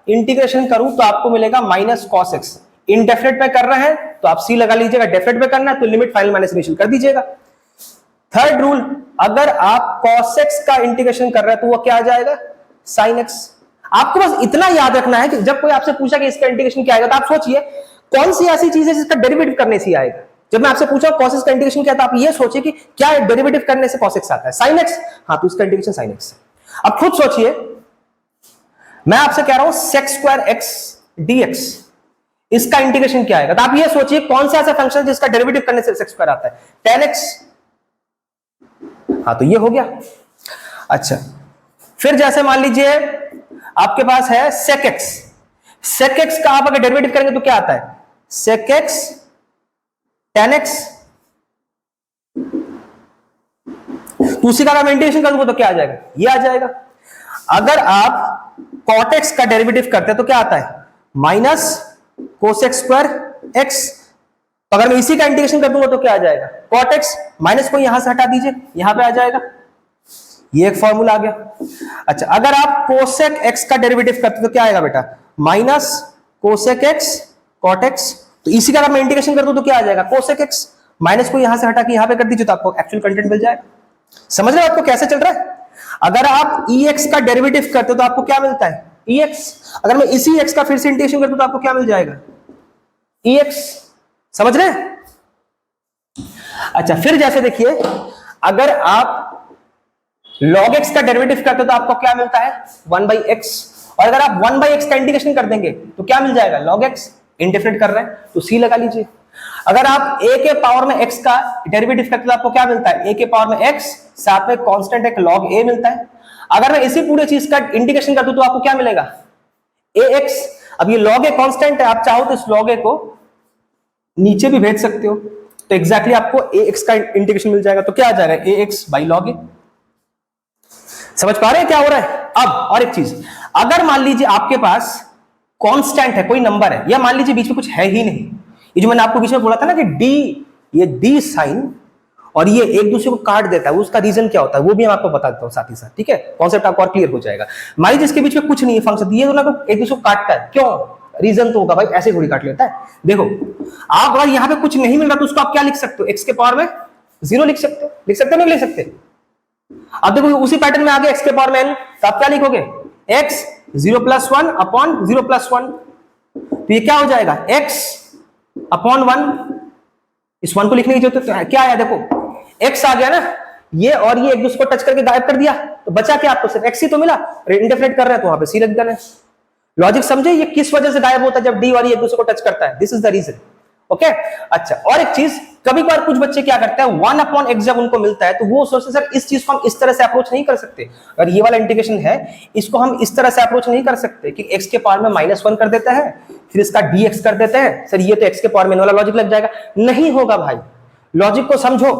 इंटीग्रेशन करूं तो आपको मिलेगा माइनस cos x। इनडेफिनेट में कर रहे हैं तो आप सी लगा लीजिएगा, डेफिनेट में करना है तो लिमिट फाइनल माइनस इनिशियल कर दीजिएगा। थर्ड रूल, अगर आप cos x का इंटीग्रेशन कर रहे हैं तो वो क्या आ जाएगा, sin x। आपको बस इतना याद रखना है कि जब कोई आपसे पूछा कि इसका इंटीग्रेशन क्या आएगा तो आप सोचिए कौन सी ऐसी चीज है जिसका डेरिवेटिव करने से आएगा। जब मैं आपसे पूछा cos x का इंटीग्रेशन क्या था, आप ये सोचिए कि क्या डेरिवेटिव करने से cos x आता है, sin x, हाँ तो इसका इंटीग्रेशन sin x है। अब खुद सोचिए, मैं आपसे कह रहा हूं sec² x dx, इसका इंटीग्रेशन क्या आएगा, तो आप ये सोचिए कौन सा ऐसा फंक्शन जिसका डेरिवेटिव करने से sec² आता है, tan x, हाँ तो ये हो गया। अच्छा, फिर जैसे मान लीजिए आपके पास है sec x, sec x का आप अगर डेरिवेटिव करेंगे तो क्या आता है, sec x tan x। उसी का मैं इंटीग्रेशन करूंगा तो क्या आ जाएगा, ये आ जाएगा। अगर आप cot x का डेरिवेटिव करते हैं तो क्या आता है, माइनस cosec² x। तो अगर मैं इसी का इंटीग्रेशन कर दूंगा तो क्या आ जाएगा, cot x, माइनस को यहां से हटा दीजिए, यहां पे आ जाएगा, ये एक फॉर्मूला आ गया। अच्छा, अगर आप cosec x का डेरिवेटिव करते तो क्या आएगा बेटा, minus cosec x cot x। तो इसी का अगर मैं इंटीग्रेशन कर दूं तो क्या आ जाएगा, cosec x, माइनस को यहां से हटा के यहां पे कर दीजिए तो आपको एक्चुअल कंटेंट मिल जाएगा। समझ रहे हो आपको कैसे चल रहा है। अगर आप ex का डेरिवेटिव करते हो तो आपको क्या मिलता है, ex। अगर मैं इसी x का फिर से इंटीग्रेशन कर दूं तो आपको क्या मिल जाएगा, ex। समझ रहे हैं। अच्छा, फिर जैसे देखिए, अगर आप log x का डेरिवेटिव करते हो तो आपको क्या मिलता है, 1/x। और अगर आप 1/x का इंटीग्रेशन कर देंगे तो क्या मिल जाएगा, log x। इंडिफरेंट कर रहे हैं तो c लगा लीजिए। अगर आप a के पावर में x का डेरिवेटिव करते हो तो आपको क्या मिलता है, a के पावर में x, साथ में कांस्टेंट एक log a मिलता है। अगर मैं इसी पूरी चीज का इंटीग्रेशन कर दूं तो आपको क्या मिलेगा, ax। अब ये log a कांस्टेंट है, आप चाहो तो इस log a को नीचे भी भेज सकते हो, तो एग्जैक्टली आपको ax का इंटीग्रेशन मिल जाएगा। तो क्या आ जाएगा, ax by log a। समझ पा रहे हैं क्या हो रहा है। अब और एक चीज, अगर मान लीजिए आपके पास कांस्टेंट है, कोई नंबर है, या मान लीजिए बीच में कुछ है ही नहीं, ये जो मैंने आपको बीच में बोला था ना कि ये d साइन और ये एक दूसरे को काट देता है, उसका रीजन क्या होता है वो भी मैं आपको बता देता हूं साथ ही साथ, ठीक है, कॉन्सेप्ट आपको और क्लियर हो जाएगा। मान लीजिए इसके बीच में कुछ नहीं है फंक्शन, ये दोनों को एक दूसरे को काटता है, क्यों, रीजन तो होगा भाई, ऐसे थोड़ी काट लेता है। देखो, आप अगर यहाँ पे कुछ नहीं मिल रहा तो उसको आप क्या लिख सकते हो, x के पावर में 0 लिख सकते हो, नहीं लिख सकते। अब देखो उसी पैटर्न में आ गया x के पावर में n, तो आप क्या लिखोगे, x 0+1 अपॉन 0+1। तो ये क्या हो जाएगा, x अपॉन 1। इस 1 को लिखने की जरूरत है, क्या आया देखो, x आ गया ना, ये और ये एक दूसरे को टच करके गायब कर दिया, तो बचा क्या आपको, सिर्फ x ही तो मिला। इंडेफिनेट कर रहे हैं तो वहां पे c रख देना है। लॉजिक समझे, ये किस वजह से गायब होता है, जब d और ये एक दूसरे को टच करता है, this is the reason. Okay. अच्छा, और एक चीज, कभी कभार कुछ बच्चे क्या करते हैं, 1/x जब उनको मिलता है तो वो सोचते सर इस चीज को हम इस तरह से अप्रोच नहीं कर सकते, अगर ये वाला इंटीग्रेशन है इसको हम इस तरह से अप्रोच नहीं कर सकते कि x के पावर में -1 कर देता है, फिर इसका dx कर देते हैं, सर ये तो x के पावर में n वाला लॉजिक लग जाएगा। नहीं होगा भाई, लॉजिक को समझो।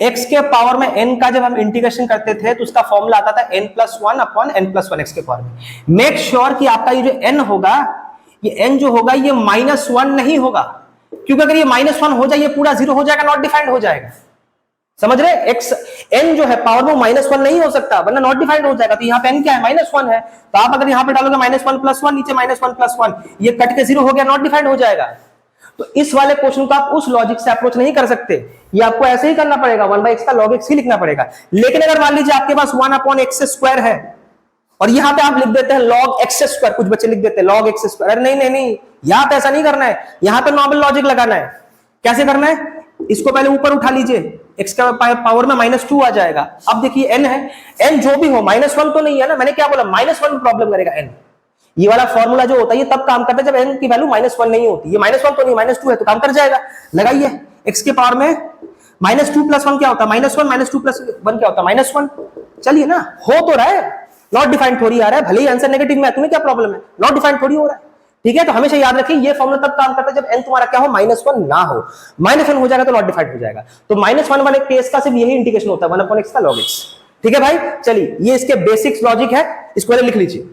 x के पावर में n का जब हम इंटीग्रेशन करते थे तो उसका फॉर्मूला आता था n+1 अपॉन n+1 x के पावर में। मेक श्योर कि आपका ये जो n होगा, ये n जो होगा ये -1 नहीं होगा, क्योंकि अगर ये -1 हो जाए ये पूरा 0 हो जाएगा, नॉट डिफाइंड हो जाएगा। समझ रहे? x n जो है पावर में -1 नहीं हो सकता, वरना नॉट डिफाइंड हो जाएगा। तो यहाँ पे n क्या है? -1 है। तो आप अगर यहाँ पे डालोगे -1 + 1, नीचे -1 + 1, ये कट के 0 हो गया, नॉट डिफाइंड हो जाएगा। तो इस वाले क्वेश्चन को आप उस लॉजिक से अप्रोच नहीं कर सकते, ये आपको ऐसे ही करना पड़ेगा, 1/x का log x ही लिखना पड़ेगा। लेकिन अगर मान लीजिए आपके पास 1/x² है और यहाँ पे आप लिख देते हैं log x², कुछ बच्चे लिख देते हैं log x², अरे नहीं, यहाँ पे ऐसा नहीं करना है, यहाँ पे नॉर्मल लॉजिक लगाना है। कैसे करना है? इसको पहले ऊपर उठा लीजिए, x का पावर में -2 आ जाएगा। अब देखिए n है, n जो भी हो, -1 तो नहीं है ना, मैंने क्या बोला, -1 में प्रॉब्लम करेगा n। ये वाला फॉर्मूला जो होता है ये तब काम करता है जब n की वैल्यू -1 नहीं होती। ये -1 तो नहीं, -2 है तो काम कर जाएगा। लगाइए, x के पावर में -2 + 1 क्या होता है? -1, -2 + 1 क्या होता है? -1। चलिए ना, हो तो रहा है, नॉट डिफाइंड थोड़ी आ रहा है, भले ही आंसर नेगेटिव में है, तुम्हें क्या प्रॉब्लम है? नॉट डिफाइंड थोड़ी हो रहा है। ठीक है, तो हमेशा याद रखिए ये फॉर्मूला तब काम करता है जब n तुम्हारा क्या हो, -1 ना हो। -1 हो जाएगा तो नॉट डिफाइंड हो जाएगा। तो -1 वाले केस का सिर्फ यही इंटीग्रेशन होता है, 1/x का log x। ठीक है भाई, चलिए ये इसके बेसिक्स लॉजिक है, इसको पहले लिख लीजिए।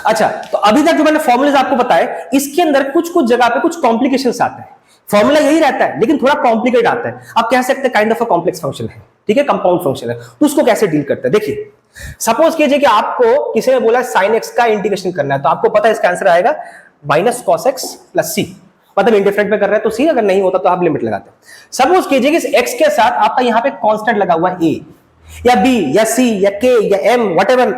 अच्छा, तो अभी तक जो मैंने फॉर्मूलेज आपको बताए, इसके अंदर कुछ जगह पे कुछ कॉम्प्लिकेशंस आते हैं। फॉर्मूला यही रहता है लेकिन थोड़ा कॉम्प्लिकेट आता है। आप कह सकते हैं kind of a complex function है, ठीक है, कंपाउंड फंक्शन है। तो उसको कैसे डील करते हैं, देखिए। सपोज कीजिए कि आपको किसी ने बोला sin x का इंटीग्रेशन करना है, तो आपको पता है इसका आंसर आएगा -cos x + c। मतलब इंडिफरेंट में कर रहे हैं तो c, अगर नहीं होता तो आप लिमिट लगाते हैं। सपोज कीजिए कि इस x के साथ आपका यहाँ पे कांस्टेंट लगा हुआ है a या b या c या k या m, व्हाटएवर,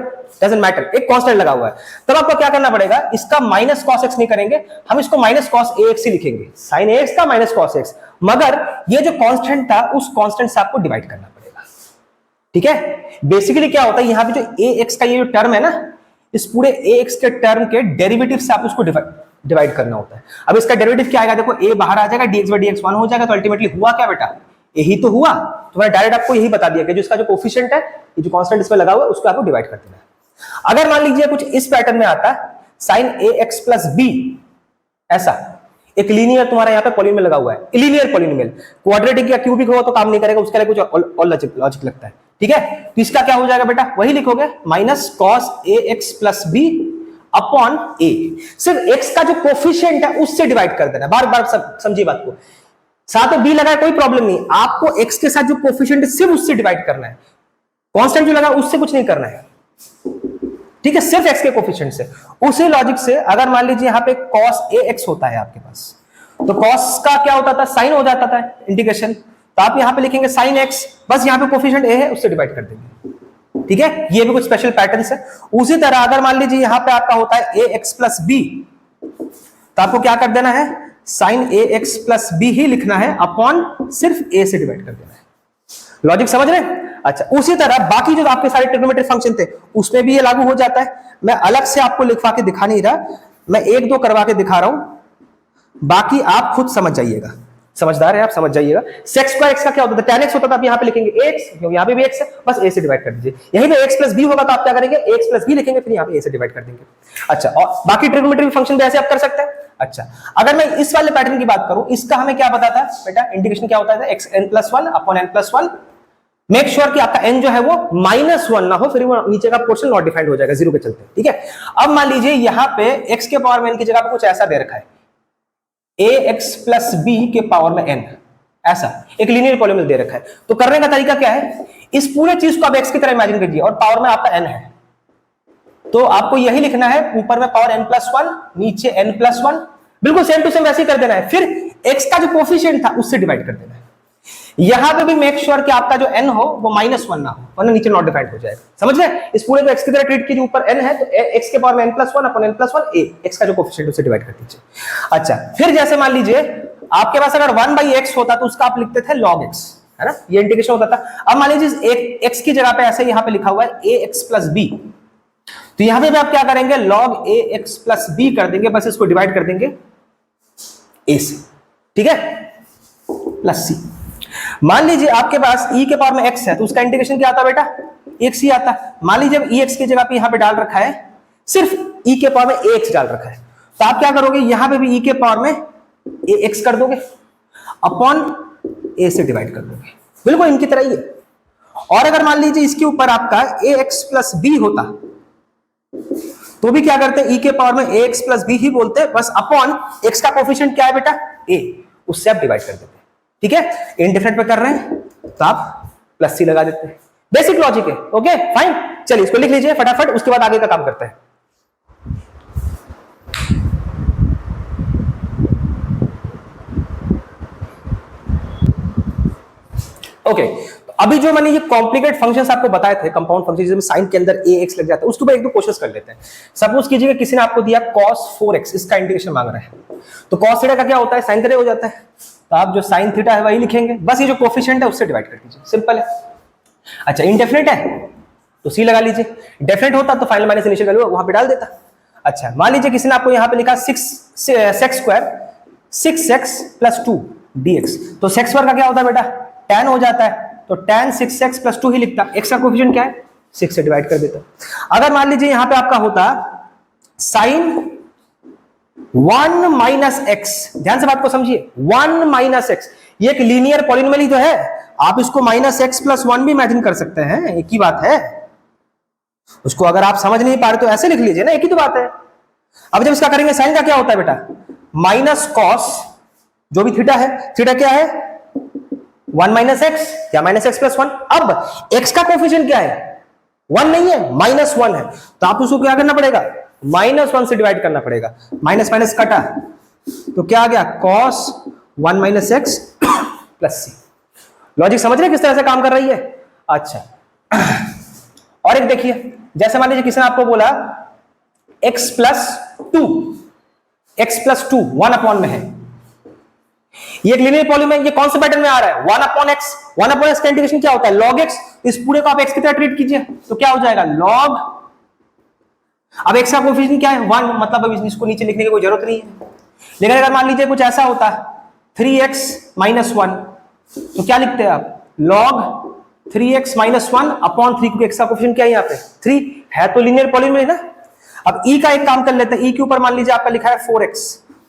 डजंट मैटर, एक कांस्टेंट लगा हुआ है। तब आपको क्या करना पड़ेगा, इसका -cos x नहीं करेंगे, हम इसको -cos ax ही लिखेंगे। sin ax का -cos x, मगर ये जो कांस्टेंट था उस कांस्टेंट से आपको डिवाइड करना पड़ेगा। ठीक है, बेसिकली क्या होता है, यहाँ पे जो ax का ये जो टर्म है ना, इस पूरे ax के टर्म के डेरिवेटिव से आप उसको डिवाइड करना होता है। अब इसका डेरिवेटिव क्या आएगा, देखो a बाहर आ जाएगा, dx/dx 1 हो जाएगा। तो अल्टीमेटली हुआ क्या बेटा, यही तो हुआ। तो मैंने डायरेक्ट आपको यही बता दिया कि जो इसका जो कोफिशिएंट है, ये जो कांस्टेंट इसमें लगा हुआ है, उसको आपको डिवाइड कर देना है। अगर मान लीजिए कुछ इस पैटर्न में आता है, sin ax + b, ऐसा एक लीनियर तुम्हारा यहाँ पे पॉलिनोमियल लगा हुआ है, लीनियर पॉलिनोमियल, क्वाड्रेटिक या क्यूबिक हो तो काम नहीं करेगा, उसके लिए कुछ और लॉजिक लगता है। ठीक है, तो इसका क्या हो जाएगा बेटा, वही लिखोगे -cos ax + b upon a। सिर्फ x का जो कोफिशिएंट है उससे डिवाइड कर देना। बार बार समझिए बात को, साथ में b लगा है कोई प्रॉब्लम नहीं, आपको x के साथ जो कोफिशिएंट है सिर्फ उससे डिवाइड करना है। कांस्टेंट जो लगा उससे कुछ नहीं करना है। ठीक है, सिर्फ x के कोफिशिएंट से। उसी लॉजिक से अगर मान लीजिए यहाँ पे cos ax होता है आपके पास, तो cos का क्या होता था, sin हो जाता था इंटीग्रेशन। तो आप यहाँ पे लिखेंगे sin x, बस यहाँ पे कोफिशिएंट a है उससे डिवाइड कर देंगे। ठीक है, ये भी कुछ स्पेशल पैटर्न्स है। उसी तरह अगर मान लीजिए यहाँ पे आपका होता है ax + b, तो आपको क्या कर देना है, sin ax + b ही लिखना है अपॉन सिर्फ a से डिवाइड कर देना है। लॉजिक समझ रहे हैं? अच्छा, उसी तरह बाकी जो आपके सारे ट्रिग्नोमेट्रिक फंक्शन थे उसमें भी ये लागू हो जाता है। मैं अलग से आपको लिखवा के दिखा नहीं रहा, मैं 1-2 करवा के दिखा रहा हूं, बाकी आप खुद समझ जाइएगा। समझदार है आप, समझ जाइएगा। sec² x का क्या होता था, tan x होता था, आप यहाँ पे लिखेंगे x, क्योंकि यहाँ पे भी x है, बस a से डिवाइड कर दीजिए। यहीं पे x + b होगा तो आप क्या करेंगे, x + b लिखेंगे, फिर यहाँ पे a से डिवाइड कर देंगे। अच्छा, और बाकी ट्रिग्नोमेट्रिक फंक्शन भी ऐसे आप कर सकते हैं। अच्छा, अगर मैं इस वाले पैटर्न की बात करूं, इसका हमें क्या पता था बेटा, इंटीग्रेशन क्या होता है, xn+1 upon n+1। Make sure कि आपका n जो है वो -1 ना हो, फिर वो नीचे का पोर्शन नॉट डिफाइंड हो जाएगा 0 के चलते। ठीक है, अब मान लीजिए यहाँ पे x के पावर में n की जगह पे कुछ ऐसा दे रखा है, ax + b के पावर में n, ऐसा एक लीनियर पॉलिनोमियल दे रखा है। तो करने का तरीका क्या है, इस पूरे चीज को आप x की तरह इमेजिन कीजिए और पावर में आपका n है, तो आपको यही लिखना है, ऊपर में पावर n+1, नीचे n+1, बिल्कुल सेम टू सेम वैसे ही कर देना है। फिर x का जो कोफिशिएंट था उससे डिवाइड कर देना है। यहां पे भी मेक श्योर कि आपका जो n हो वो -1 ना हो, वरना नीचे नॉट डिफाइंड हो जाएगा। समझ गए? इस पूरे को x की तरह ट्रीट कीजिए, ऊपर n है तो x के पावर में n+1 upon n+1 a, x का जो कोफिशिएंट उससे डिवाइड कर दीजिए। अच्छा, फिर जैसे मान लीजिए आपके पास अगर 1/x होता तो उसका आप लिखते थे log x, है ना, ये इंटीग्रेशन होता था। अब मान लीजिए x की जगह पे ऐसे यहाँ पे लिखा हुआ है ax + b, तो यहां पे भी आप क्या करेंगे, log ax + b कर देंगे, बस इसको डिवाइड कर देंगे a से। ठीक है, +c। मान लीजिए आपके पास e के पावर में x है तो उसका इंटीग्रेशन क्या आता है बेटा, x ही आता है। मान लीजिए अब ex की जगह पे यहां पे डाल रखा है, सिर्फ e के पावर में ax डाल रखा है, तो आप क्या करोगे, यहां पे भी e के पावर में ax कर दोगे, अपॉन a से डिवाइड कर दोगे, बिल्कुल इनकी तरह ही है। और अगर मान लीजिए इसके ऊपर आपका ax प्लस b होता तो भी क्या करते हैं, e के पावर में ax प्लस b ही बोलते हैं, बस अपॉन x का कोफिशिएंट क्या है बेटा, a, उससे आप डिवाइड कर देते हैं। ठीक है, इंडिफरेंट पे कर रहे हैं तो आप प्लस सी लगा देते हैं, बेसिक लॉजिक है। ओके फाइन, चलिए इसको लिख लीजिए फटाफट, उसके बाद आगे का काम करते हैं। ओके, अभी जो मैंने ये कॉम्प्लिकेट फंक्शंस आपको बताए थे, कंपाउंड फंक्शन जिसमें साइन के अंदर ax लग जाता है, उसके ऊपर एक दो क्वेश्चंस कर लेते हैं। सपोज कीजिए किसी ने आपको दिया cos 4x, इसका इंटीग्रेशन मांग रहा है, तो cos थीटा का क्या होता है, sin थीटा हो जाता है, तो आप जो sin थीटा है वही लिखेंगे, बस ये जो कोफिशिएंट है उससे डिवाइड कर दीजिए, सिंपल है। अच्छा, इनडेफिनिट है तो c लगा लीजिए, डेफिनेट होता तो फाइनल माइनस इनिशियल वैल्यू वहां पे डाल देता। अच्छा, मान लीजिए किसी ने आपको यहां पे लिखा 6x प्लस 2 dx, तो sec स्क्वायर का क्या होता है बेटा, tan हो जाता है, तो tan 6x प्लस 2 ही लिखता, x का कोफिशिएंट क्या है, 6 से डिवाइड कर देता। अगर मान लीजिए यहां पे आपका होता sin 1 माइनस एक्स, ध्यान से बात को समझिए, 1 माइनस एक्स, ये एक लीनियर पॉलिनोमियल ही तो है, आप इसको माइनस एक्स प्लस 1 भी इमेजिन कर सकते हैं, एक ही बात है। उसको अगर आप समझ नहीं पा रहे तो ऐसे लिख लीजिए ना, एक ही तो बात है। अब जब इसका करेंगे, साइन का क्या होता है बेटा, माइनस कॉस, जो भी थीटा है, थीटा क्या है 1 माइनस एक्स या माइनस एक्स प्लस 1। अब एक्स का कोफिशिएंट क्या है, 1 नहीं है, माइनस 1 है, तो आप उसको क्या करना पड़ेगा, माइनस 1 से डिवाइड करना पड़ेगा, माइनस माइनस कटा तो क्या आ गया, cos 1 माइनस एक्स प्लस सी। लॉजिक समझ रहे किस तरह से काम कर रही है। अच्छा, और एक देखिए, जैसे मान लीजिए किसी ने आपको बोला x प्लस 2 1 अपॉन में है, ये एक लीनियर पॉलिनोमियल, ये कौन से पैटर्न में आ रहा है, 1 अपॉन एक्स का इंटीग्रेशन क्या होता है, log x, इस पूरे को आप x की तरह ट्रीट कीजिए तो क्या हो जाएगा, log, अब x का कोफिशिएंट क्या है 1, मतलब अब इसको नीचे लिखने की कोई जरूरत नहीं है। लेकिन अगर मान लीजिए कुछ ऐसा होता 3x माइनस 1, तो क्या लिखते हैं आप, log 3x माइनस 1 अपॉन 3, क्योंकि x का कोफिशिएंट क्या है यहाँ पे 3 है, तो लीनियर पॉलिनोमियल है ना। अब e का एक काम कर लेते हैं, e के ऊपर मान लीजिए आपका लिखा है 4x,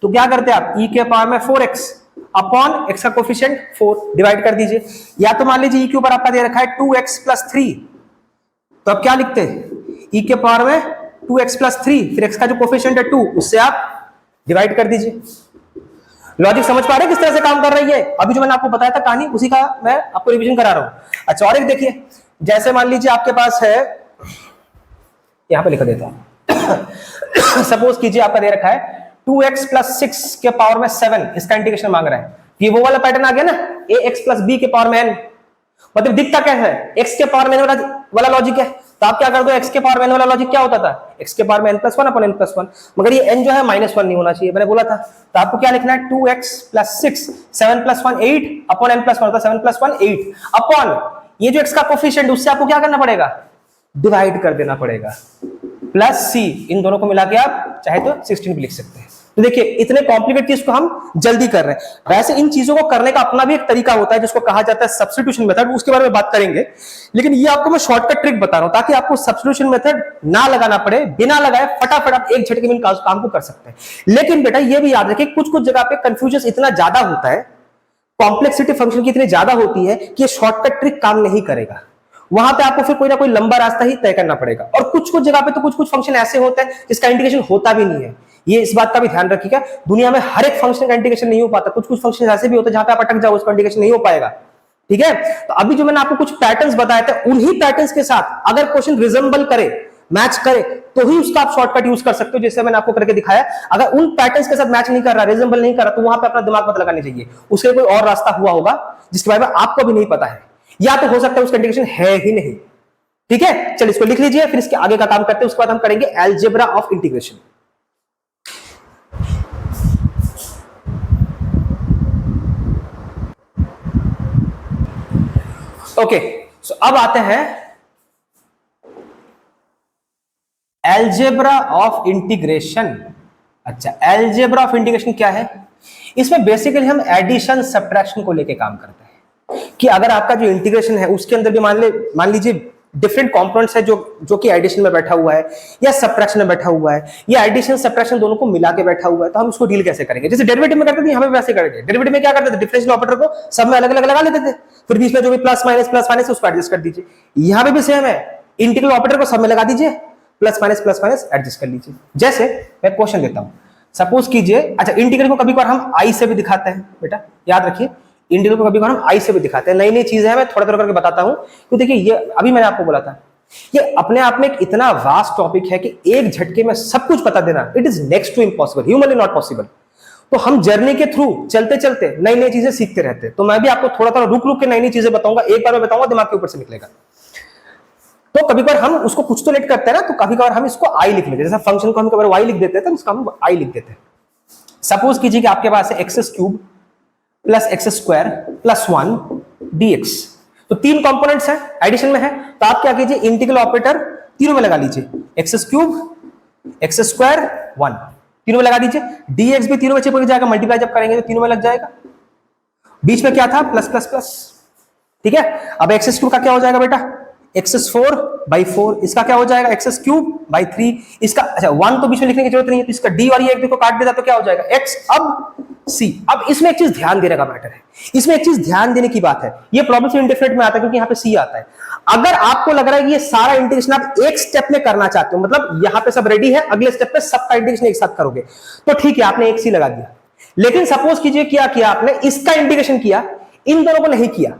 तो क्या करते हैं आप, e के पावर में 4x अपॉन x का कोफिशिएंट 4 डिवाइड कर दीजिए, या तो मान लीजिए e के ऊपर आपका दे रखा है 2x प्लस 3, तो अब क्या लिखते हैं, e के पावर में 2x प्लस 3, फिर x का जो कोफिशिएंट है 2, उससे आप डिवाइड कर दीजिए। लॉजिक समझ पा रहे हैं किस तरह से काम कर रही है, अभी जो मैंने आपको बताया था कहानी, उसी का मैं आपको रिवीजन करा रहा हूं। अच्छा, और एक देखिए, जैसे मान लीजिए आपके पास है, यहां पे लिख देता हूं सपोज कीजिए आपका दे रखा है 2x प्लस 6 के पावर में 7, इसका इंटीग्रेशन मांग रहा है, ये वो वाला पैटर्न आ गया ना, ax प्लस b के पावर में n, मतलब दिखता कैसा है, x के पावर में n वाला लॉजिक है, तो आप क्या कर दो, x के पावर में n वाला लॉजिक क्या होता था, x के पावर में n plus 1 upon n plus 1, मगर ये n जो है माइनस 1 नहीं होना चाहिए, मैंने बोला था, तो आपको क्या लिखना है, 2x plus 6, 7 plus 1 8 upon n plus 1 होता है 7 प्लस 1 8 अपॉन ये जो x का कोफिशिएंट, उससे आपको क्या करना पड़ेगा, डिवाइड कर देना पड़ेगा, प्लस c, इन दोनों को मिला के आप चाहे तो 16 भी लिख सकते हैं। तो देखिए, इतने कॉम्प्लिकेट चीज को हम जल्दी कर रहे हैं, वैसे इन चीजों को करने का अपना भी एक तरीका होता है जिसको कहा जाता है सब्स्टिट्यूशन मेथड, उसके बारे में बात करेंगे, लेकिन ये आपको मैं शॉर्टकट ट्रिक बता रहा हूं ताकि आपको सब्स्टिट्यूशन मेथड ना लगाना पड़े, बिना लगाए फटाफट आप एक झटके में काम को कर सकते हैं। लेकिन बेटा ये भी याद रखिए, कुछ कुछ जगह पे कंफ्यूजन इतना ज्यादा होता है, कॉम्प्लेक्सिटी फंक्शन की इतनी ज्यादा होती है कि शॉर्टकट ट्रिक काम नहीं करेगा, वहां पे आपको फिर कोई ना कोई लंबा रास्ता ही तय करना पड़ेगा। और कुछ कुछ जगह पे तो कुछ कुछ फंक्शन ऐसे होते हैं जिसका इंटीग्रेशन होता भी नहीं है, ये इस बात का भी ध्यान रखिएगा, दुनिया में हर एक फंक्शन का इंटीग्रेशन नहीं हो पाता, कुछ कुछ फंक्शन ऐसे भी होते हैं जहां पे आप अटक जाओ, उसका इंटीग्रेशन नहीं हो पाएगा। ठीक है, तो अभी जो मैंने आपको कुछ पैटर्न्स बताए थे, उन्हीं पैटर्न्स के साथ अगर क्वेश्चन रिजेंबल करे, मैच करे, तो ही उसका आप शॉर्टकट यूज कर सकते हो, जैसे मैंने आपको करके दिखाया। अगर उन पैटर्न्स के साथ मैच नहीं कर रहा, रिजेंबल नहीं कर रहा, तो वहां पे अपना दिमाग मत लगाने चाहिए, उसके कोई और रास्ता हुआ होगा जिसके बारे में आपको भी नहीं पता है, या तो हो सकता है उसका इंटीग्रेशन है ही नहीं। ठीक है, चलिए इसको लिख लीजिए, फिर इसके आगे का काम करते हैं, उसके बाद हम करेंगे अलजेब्रा ऑफ इंटीग्रेशन। ओके, सो अब आते हैं अलजेब्रा ऑफ इंटीग्रेशन। अच्छा, अलजेब्रा ऑफ इंटीग्रेशन क्या है, इसमें बेसिकली हम एडिशन सब्ट्रैक्शन को लेके काम करते हैं। कि अगर आपका जो इंटीग्रेशन है उसके अंदर भी मान लीजिए डिफरेंट कंपोनेंट्स है जो कि एडिशन में बैठा हुआ है या सब्ट्रैक्शन में बैठा हुआ है या एडिशन सब्ट्रैक्शन दोनों को मिला के बैठा हुआ है, तो हम उसको डील कैसे करेंगे? जैसे डेरिवेटिव में करते थे, यहाँ पे वैसे करेंगे। डेरिवेटिव में क्या करते थे? डिफरेंशियल ऑपरेटर को सब में अलग अलग लगा लेते थे, फिर बीच में जो भी प्लस माइनस उसको एडजस्ट कर दीजिए। यहाँ पे भी सेम है, इंटीग्रल ऑपरेटर को सब में लगा दीजिए, प्लस माइनस एडजस्ट कर लीजिए। जैसे मैं क्वेश्चन देता हूं, सपोज कीजिए, अच्छा इंटीग्रल को कभी कभार हम आई से भी दिखाते हैं बेटा, याद रखिए इंटीग्रल को कभी कभार हम आई से भी दिखाते हैं। नई नई चीजें हैं, मैं थोड़ा थोड़ा करके बताता हूं। तो देखिए ये अभी मैंने आपको बोला था, ये अपने आप में एक इतना वास्ट टॉपिक है कि एक झटके में सब कुछ बता देना it is next to impossible, humanly not possible. तो हम जर्नी के थ्रू चलते चलते नई नई चीजें सीखते रहते हैं। तो मैं भी आपको थोड़ा थोड़ा रुक रुक के नई नई चीजें बताऊंगा, एक बार मैं बताऊंगा दिमाग के ऊपर से निकलेगा। तो कभी कभार हम उसको कुछ तो लेट करते हैं ना, तो कभी कभार हम इसको आई लिख लेते हैं। जैसे फंक्शन को हम कभी वाई लिख देते हैं तो इसको हम आई लिख देते हैं। सपोज कीजिए कि आपके पास है x cube plus x square plus 1 dx। तो तीन कंपोनेंट्स हैं, एडिशन में है, तो आप क्या कीजिए इंटीग्रल ऑपरेटर तीनों में लगा लीजिए, एक्स क्यूब एक्स स्क्वायर 1 तीनों में लगा दीजिए, dx भी तीनों में चिपक जाएगा, मल्टीप्लाई जब करेंगे तो तीनों में लग जाएगा। बीच में क्या था? प्लस प्लस प्लस, ठीक है। अब एक्स क्यूब का क्या हो जाएगा बेटा? x4/4, इसका क्या हो जाएगा? x3/3, इसका अच्छा 1 तो बीच में लिखने की जरूरत नहीं है, तो इसका d और ये एक को काट देता तो क्या हो जाएगा? x। अब c, अब इसमें एक चीज ध्यान देने का मैटर है, इसमें एक चीज ध्यान देने की बात है, ये प्रॉब्लम से इंडिफरेंट में आता है क्योंकि यहाँ पे c आता है। अगर आपको लग रहा है कि ये सारा इंटीग्रेशन आप एक स्टेप में करना चाहते हो, मतलब यहाँ पे सब रेडी है, अगले स्टेप पे सबका इंटीग्रेशन एक साथ करोगे, तो ठीक है आपने एक c लगा दिया। लेकिन सपोज कीजिए क्या किया आपने, इसका इंटीग्रेशन किया, इन दोनों को नहीं किया,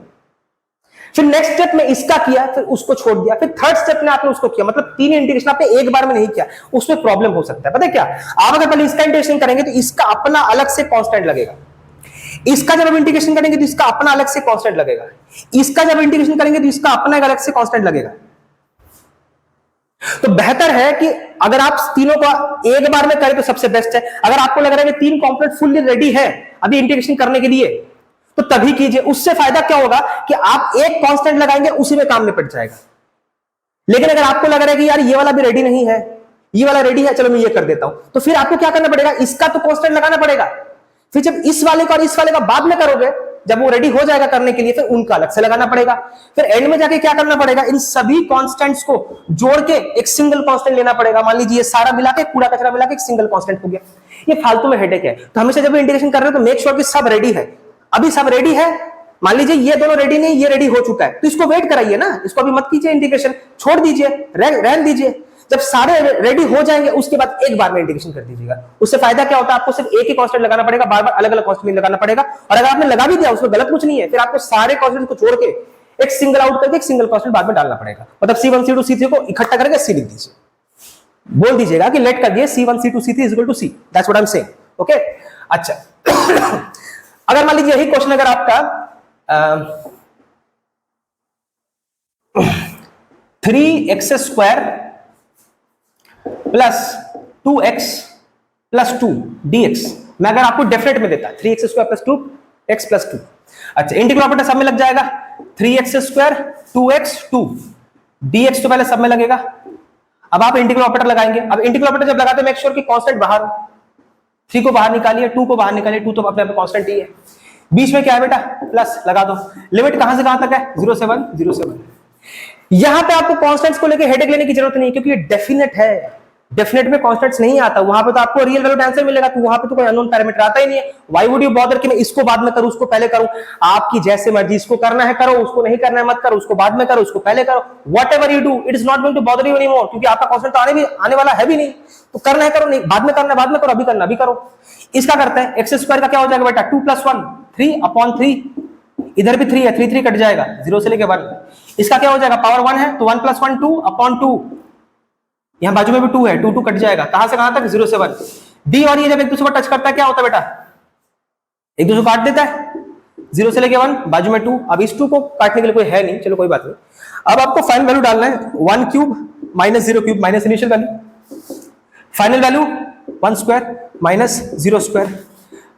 फिर नेक्स्ट स्टेप में इसका किया, फिर उसको छोड़ दिया, फिर थर्ड स्टेप में आपने उसको किया, मतलब तीन इंटीग्रेशन आपने एक बार में नहीं किया, उसमें प्रॉब्लम हो सकता है। पता है क्या? आप अगर पहले इसका इंटीग्रेशन करेंगे तो इसका अपना अलग से कांस्टेंट लगेगा, इसका जब इंटीग्रेशन करेंगे तो इसका अपना अलग से कांस्टेंट लगेगा, इसका जब इंटीग्रेशन करेंगे तो इसका अपना एक अलग से कांस्टेंट लगेगा। तो बेहतर है कि अगर आप तीनों का एक बार में करें तो सबसे बेस्ट है। अगर आपको लग रहा है कि तीन कंपोनेंट फुल्ली रेडी है अभी इंटीग्रेशन करने के लिए, तो तभी कीजिए। उससे फायदा क्या होगा कि आप एक कांस्टेंट लगाएंगे, उसी में काम निपट जाएगा। लेकिन अगर आपको लग रहा है कि यार ये वाला भी रेडी नहीं है, ये वाला रेडी है, चलो मैं ये कर देता हूं, तो फिर आपको क्या करना पड़ेगा? इसका तो कांस्टेंट लगाना पड़ेगा। फिर जब इस वाले का और इस वाले का बाद में करोगे, जब वो रेडी हो जाएगा करने के लिए, फिर उनका अलग से लगाना पड़ेगा। फिर एंड में जाके क्या करना पड़ेगा? इन सभी कांस्टेंट्स को जोड़ के एक सिंगल कांस्टेंट लेना पड़ेगा। मान लीजिए ये सारा मिला के, कूड़ा कचरा मिला के एक सिंगल कांस्टेंट हो गया। ये फालतू में हेडेक है। तो हमेशा जब इंटीग्रेशन कर रहे हो तो मेक श्योर कि सब रेडी है। अभी सब रेडी है, मान लीजिए ये दोनों रेडी नहीं, ये रेडी हो चुका है, तो इसको वेट कराइए ना, इसको अभी मत कीजिए इंटीग्रेशन, छोड़ दीजिए, रहने दीजिए। जब सारे रेडी हो जाएंगे उसके बाद एक बार में इंटीग्रेशन कर दीजिएगा। उससे फायदा क्या होता है? आपको सिर्फ एक ही कांस्टेंट लगाना पड़ेगा, बार बार अलग अलग कांस्टेंट नहीं लगाना पड़ेगा। और अगर आपने लगा भी दिया उसमें गलत कुछ नहीं है, फिर आपको सारे कांस्टेंट को छोड़ के एक सिंगल आउट करके एक सिंगल कांस्टेंट बाद में डालना पड़ेगा। मतलब C1 C2 C3 को इकट्ठा करके C लिख दीजिए, बोल दीजिएगा कि लेट कर दिए C1 C2 C3 is equal to C। That's what I am saying. Okay, अच्छा अगर मान लीजिए यही क्वेश्चन अगर आपका 3x square plus 2x plus 2 dx मैं अगर आपको डेफिनेट में देता 3x square plus 2x plus 2, अच्छा इंटीग्रल ऑपरेटर सब में लग जाएगा, 3x स्क्वायर 2x 2 dx तो पहले सब में लगेगा। अब आप इंटीग्रल ऑपरेटर लगाएंगे। अब इंटीग्रल ऑपरेटर जब लगाते मेक श्योर कि कांस्टेंट बाहर, 3 को बाहर निकालिए, 2 को बाहर निकालिए, 2 तो अपने आप कांस्टेंट ही है। बीच में क्या है बेटा? प्लस लगा दो। लिमिट कहां से कहां तक है? 0 से 1, 0 से 1। यहां पे आपको कांस्टेंट्स को लेके हेडेक लेने की जरूरत नहीं है क्योंकि ये डेफिनेट है। डेफिनेट में कांस्टेंट्स नहीं आता, वहां पे तो आपको रियल वैल्यूड आंसर मिलेगा, तो वहां पे तो कोई अननोन पैरामीटर आता ही नहीं है। व्हाई वुड यू बॉदर कि मैं इसको बाद में करूं, उसको पहले करूं? आपकी जैसे मर्जी, इसको करना है करो, उसको नहीं करना है मत करो, उसको बाद में करो, उसको पहले करो। Whatever you do it is not going to bother you anymore, क्योंकि आपका कांस्टेंट तो आने वाला है भी नहीं। तो करना है करो, नहीं बाद में करना है बाद में करो, अभी करना अभी करो। इसका करते हैं, एक्स स्क्वायर का क्या हो जाएगा बेटा? 2 + 1 3/3, इधर भी 3 है, 3 3 कट जाएगा 0 से लेके 1। इसका क्या हो जाएगा? पावर 1 है तो 1 + 1 2/2, यहां बाजू में भी 2 है, 2 2 कट जाएगा। कहां से कहां तक? 0 से 1। डी और ये जब एक दूसरे को टच करता है क्या होता है बेटा? एक दूसरे को काट देता है, 0 से लेके 1, बाजू में 2। अब इस 2 को काटने के लिए कोई है नहीं, चलो कोई बात नहीं। अब आपको फाइनल वैल्यू डालना है, 1 cube minus 0 cube minus initial value, final value 1 square minus 0 square,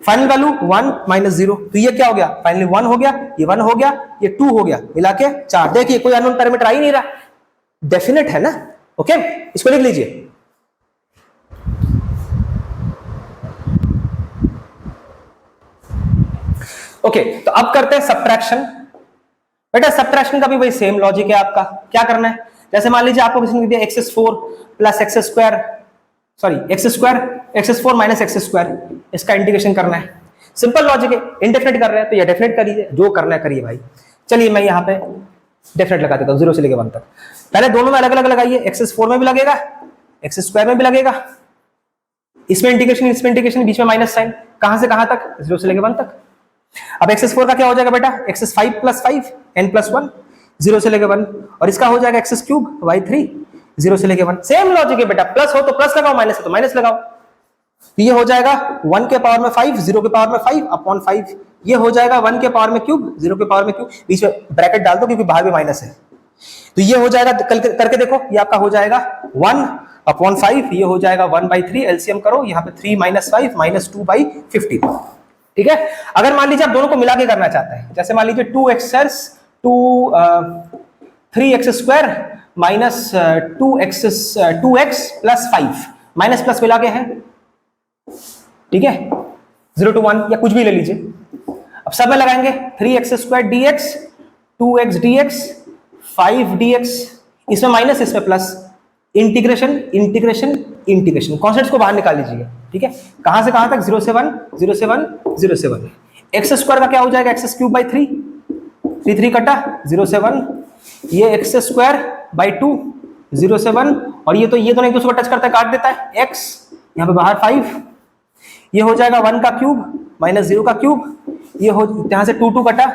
final value 1 minus 0। तो ये क्या हो गया? फाइनली 1 हो गया, ये 1 हो गया, ये 2 हो गया, मिला के 4। देखिए कोई अननोन पैरामीटर आ ही नहीं रहा, डेफिनेट है ना। ओके, इसको लिख लीजिए। ओके, तो अब करते हैं सब्ट्रैक्शन। बेटा सब्ट्रैक्शन का भी वही सेम लॉजिक है आपका। क्या करना है, जैसे मान लीजिए आपको किसी ने दिया x4 plus x square, sorry x four minus x square, इसका इंटीग्रेशन करना है। सिंपल लॉजिक है, इंडेफिनेट कर रहे हैं तो ये डेफिनेट करिए, जो करना है करिए भाई। चलिए मैं यहाँ पे डेफिनेट लगा देता हूँ 0 से लेकर 1 तक। पहले दोनों में अलग अलग लगाइए, x4 में भी लगेगा, एक्स स्क्वायर में भी लगेगा, इसमें इंटीग्रेशन, बीच में माइनस साइन, कहां से कहां तक, 0 से लेकर 1 तक। अब x4 का क्या हो जाएगा बेटा, x5 प्लस 5 n प्लस 1, 0 से लेकर 1, और इसका हो जाएगा x3 y3, 0 से लेकर 1। सेम लॉजिक है बेटा, प्लस हो तो प्लस लगाओ, माइनस हो तो माइनस लगाओ। तो ये हो जाएगा 1 के पावर में 5, 0 के पावर में 5 अपॉन 5, ये हो जाएगा 1 के पावर में क्यूब, 0 के पावर में क्यूब, बीच में ब्रैकेट डाल दो क्योंकि बाहर भी माइनस है। तो ये हो जाएगा, करके देखो, ये आपका हो जाएगा 1 अपॉन 5, ये हो जाएगा 1/3, एलसीएम करो, यहाँ पे 3 माइनस 5 माइनस 2/15। ठीक है। अगर मान लीजिए आप दोनों को मिला के करना चाहते हैं, जैसे मान लीजिए 3x square minus 2x plus 5, minus plus मिला के है, ठीक है, 0 to 1 या कुछ भी ले लीजिए। अब सब में लगाएंगे 3x square dx, 2x dx, 5 dx, इसमें माइनस इसमें plus, integration integration integration, constants को बाहर निकाल लीजिए। ठीक है, कहां से कहां तक, 0 से 1, 0 से 1, 0 से 1। एक्स स्क्वायर का क्या हो जाएगा, एक्स क्यूब बाई 3, 3 कटा, 0 से 1, ये एक्स स्क्वायर बाई 2, 0 से 1, और ये दोनों एक दूसरे को टच करता है, काट देता है, x यहाँ पे बाहर 5, ये हो जाएगा 1 का क्यूब माइनस 0 का क्यूब, ये हो यहां से 2 कटा,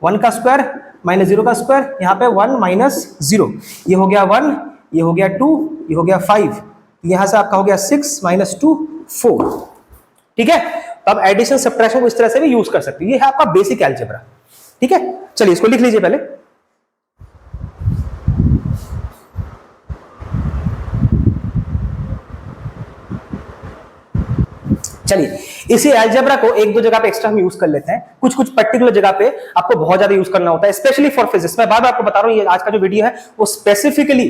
1 का स्क्वायर माइनस 0 का स्क्वायर, यहाँ पे 1 माइनस 0, ये हो गया 1, ये हो गया 2, ये हो गया 5, यहां से आपका हो गया 6 माइनस 2 4। ठीक है, तो अब एडिशन सब्ट्रैक्शन को इस तरह से भी यूज कर सकते हैं, ये है आपका बेसिक अलजेब्रा। ठीक है, चलिए इसको लिख लीजिए पहले। चलिए इसी अलजेब्रा को एक दो जगह पे एक्स्ट्रा हम यूज कर लेते हैं, कुछ कुछ पर्टिकुलर जगह पे आपको बहुत ज्यादा यूज करना होता है, स्पेशली फॉर फिजिक्स। मैं बार बार आपको बता रहा हूं, ये आज का जो वीडियो है वो स्पेसिफिकली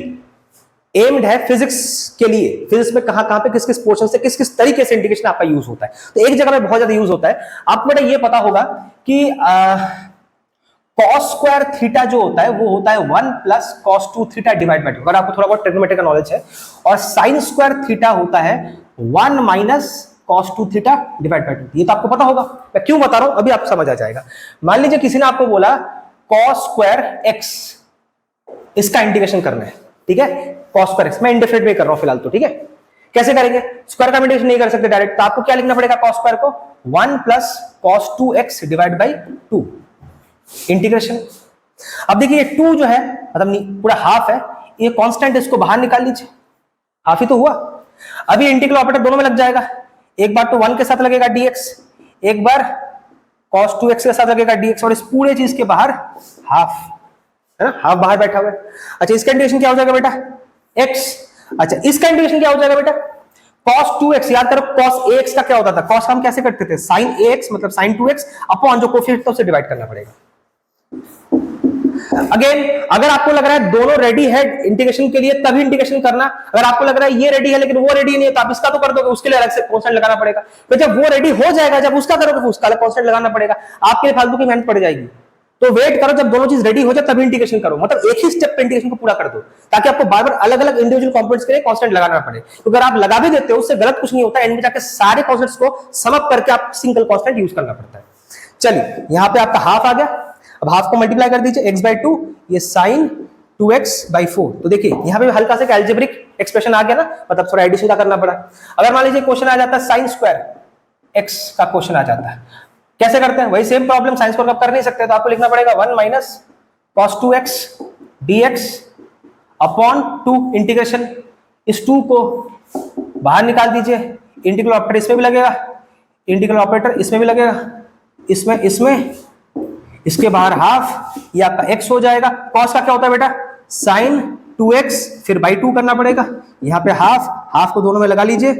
एम्ड है फिजिक्स के लिए, फिजिक्स में कहां कहां पे किस किस पोर्शन से किस किस तरीके से इंटीग्रेशन आपका यूज होता है। तो एक जगह में बहुत ज्यादा यूज होता है, आपको बेटा ये पता होगा कि cos स्क्वायर थीटा जो होता है वो होता है 1 plus cos 2 theta divide by 2, अगर आपको थोड़ा बहुत ट्रिग्नोमेट्री का नॉलेज है, और sin स्क्वायर थीटा होता है 1 minus cos 2 theta divide by 2। ये तो आपको पता होगा, मैं क्यों बता रहा हूं अभी आप समझ आ जाएगा। मान लीजिए किसी ने आपको बोला cos स्क्वायर x, इसका इंटीग्रेशन करना है, ठीक है, cos स्क्वायर x, मैं इंडेफिनिट में कर रहा हूं फिलहाल तो, ठीक है। कैसे करेंगे, स्क्वायर का इंटीग्रेशन नहीं कर सकते डायरेक्ट, तो आपको क्या लिखना पड़ेगा, cos स्क्वायर को 1 plus cos 2x divide by 2 integration. अब देखिए 2 जो है मतलब पूरा हाफ है, ये कांस्टेंट, इसको बाहर निकाल लीजिए, हाफ ही तो हुआ। अभी इंटीग्रल ऑपरेटर दोनों में लग जाएगा, एक बार तो 1 के साथ लगेगा dx, एक बार cos 2x के साथ लगेगा dx, और इस पूरे चीज के बाहर हाफ है ना, हाफ बाहर बैठा हुआ है। अच्छा इसका इंटीग्रेशन क्या हो जाएगा बेटा, x। अच्छा इसका इंटीग्रेशन क्या हो जाएगा बेटा, cos 2x, याद करो cos ax का क्या होता था, cos हम कैसे करते थे, sin ax मतलब sin 2x अपॉन जो कोफिशिएंट था उसे डिवाइड करना पड़ेगा। अगेन अगर आपको लग रहा है दोनों रेडी है इंटीग्रेशन के लिए तभी इंटीग्रेशन करना, अगर आपको लग रहा है ये रेडी है लेकिन वो रेडी नहीं है तो आप इसका तो कर दोगे, उसके लिए अलग से कांस्टेंट लगाना पड़ेगा। तो जब वो रेडी हो जाएगा, जब उसका करोगे तो उसका अलग कांस्टेंट लगाना पड़ेगा, आपके लिए फालतू की मेहनत पड़ जाएगी। तो वेट करो जब दोनों चीज रेडी हो जाए तभी इंटीग्रेशन करो, मतलब एक ही स्टेप पे इंटीग्रेशन को पूरा कर दो, ताकि आपको बार बार अलग अलग इंडिविजुअल कंपोनेंट्स के लिए कांस्टेंट लगाना पड़े। तो अगर आप लगा भी देते हो उससे गलत कुछ नहीं होता, एंड में जाकर सारे कांस्टेंट्स को सम अप करके आप सिंगल कांस्टेंट यूज करना पड़ता है। चलिए यहां पे आपका हाफ आ गया, अब हाफ को मल्टीप्लाई कर दीजिए x by 2, ये sin 2x by 4। तो देखिए यहां पे हल्का सा एल्जेब्रिक एक्सप्रेशन आ गया ना, मतलब थोड़ा एडिशन करना पड़ा। अगर मान लीजिए क्वेश्चन आ जाता है sin स्क्वायर x का क्वेश्चन आ जाता है, कैसे करते हैं, वही सेम प्रॉब्लम, sin स्क्वायर का कर नहीं सकते तो आपको लिखना पड़ेगा 1 minus cos 2x dx upon 2 integration, इस 2 को बाहर निकाल दीजिए, इंटीग्रल ऑपरेटर इसमें भी लगेगा, इंटीग्रल ऑपरेटर इसमें भी लगेगा, इसमें इसके बाहर हाफ, ये आपका x हो जाएगा। cos का क्या होता है बेटा, sin 2x, फिर बाई 2 करना पड़ेगा, यहाँ पे हाफ को दोनों में लगा लीजिए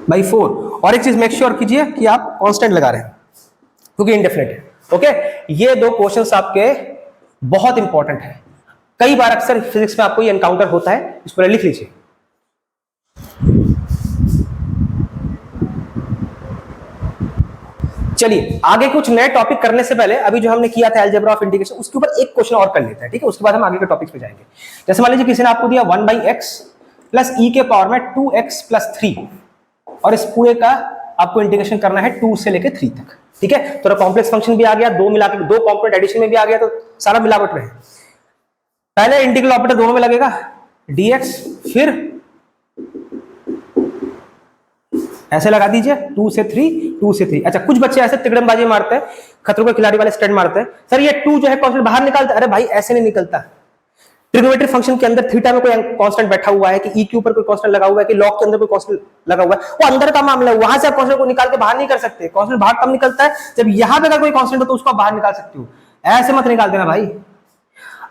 बाई 4। और एक चीज मेक श्योर कीजिए कि आप कांस्टेंट लगा रहे हैं क्योंकि इंडेफिनिट है। ओके, ये दो क्वेश्चंस आपके बहुत इंपॉर्टेंट है, कई बार अक्सर फिजिक्स में आपको ये एनकाउंटर होता है, इसको लिख लीजिए। चलिए आगे कुछ नए टॉपिक करने से पहले अभी जो हमने किया था अलजेब्रा ऑफ इंटीग्रेशन, उसके ऊपर एक क्वेश्चन और कर लेते हैं, ठीक है? उसके बाद हम आगे के टॉपिक्स पे जाएंगे। जैसे मान लीजिए किसी ने आपको दिया 1/x प्लस e के पावर में 2x प्लस 3, और इस पूरे का आपको इंटीग्रेशन करना है 2 से लेके 3 तक, ठीक है? थोड़ा कॉम्प्लेक्स फंक्शन भी आ गया, दो मिला के दो कॉम्पोनेंट एडिशन में भी आ गया, तो सारा मिलावट में है। पहले इंटीग्रल ऑपरेटर दोनों में लगेगा dx, फिर ऐसे लगा दीजिए 2 से 3, 2 से 3। अच्छा, कुछ बच्चे ऐसे तिकड़मबाजी मारते हैं, खतरों के खिलाड़ी वाले स्टैंड मारते हैं, सर ये 2 जो है कांस्टेंट बाहर निकालता है। अरे भाई ऐसे नहीं निकलता। ट्रिग्नोमेट्रिक फंक्शन के अंदर थीटा में कोई कांस्टेंट बैठा हुआ है, कि ई के ऊपर कोई कांस्टेंट लगा हुआ है, कि लॉग के अंदर कोई कांस्टेंट लगा हुआ है, वो अंदर का मामला है, वहां से आप कांस्टेंट को निकाल के बाहर नहीं कर सकते। कांस्टेंट बाहर कब निकलता है? जब यहां पे अगर कोई कांस्टेंट हो तो उसको बाहर निकाल सकते हो, ऐसे मत निकाल देना भाई।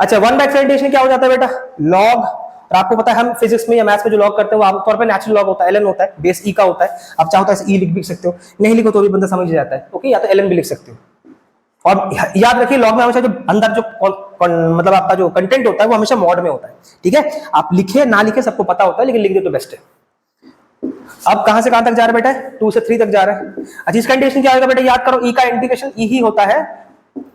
अच्छा, 1/x इंटीग्रेशन क्या हो जाता है बेटा? लॉग, और आपको पता है हम फिजिक्स में या मैथ्स में जो लॉग करते हैं वो आमतौर पर नेचुरल लॉग होता है, ln होता है, बेस e का होता है। आप चाहो तो ऐसे e लिख भी सकते हो, नहीं लिखो तो भी बंदा समझ जाता है, ओके? या तो ln भी लिख सकते हो। और याद रखिए लॉग में हमेशा जो अंदर जो मतलब आपका जो कंटेंट होता है वो हमेशा मॉड में होता है, ठीक है? आप लिखे ना लिखे सबको पता होता है, लेकिन लिख दे तो बेस्ट है। अब कहां से कहां तक जा रहा है बेटा? 2 से 3 तक जा रहा है। अच्छा, इसका इंटीग्रेशन क्या होगा बेटा? याद करो, e का इंटीग्रेशन e ही होता है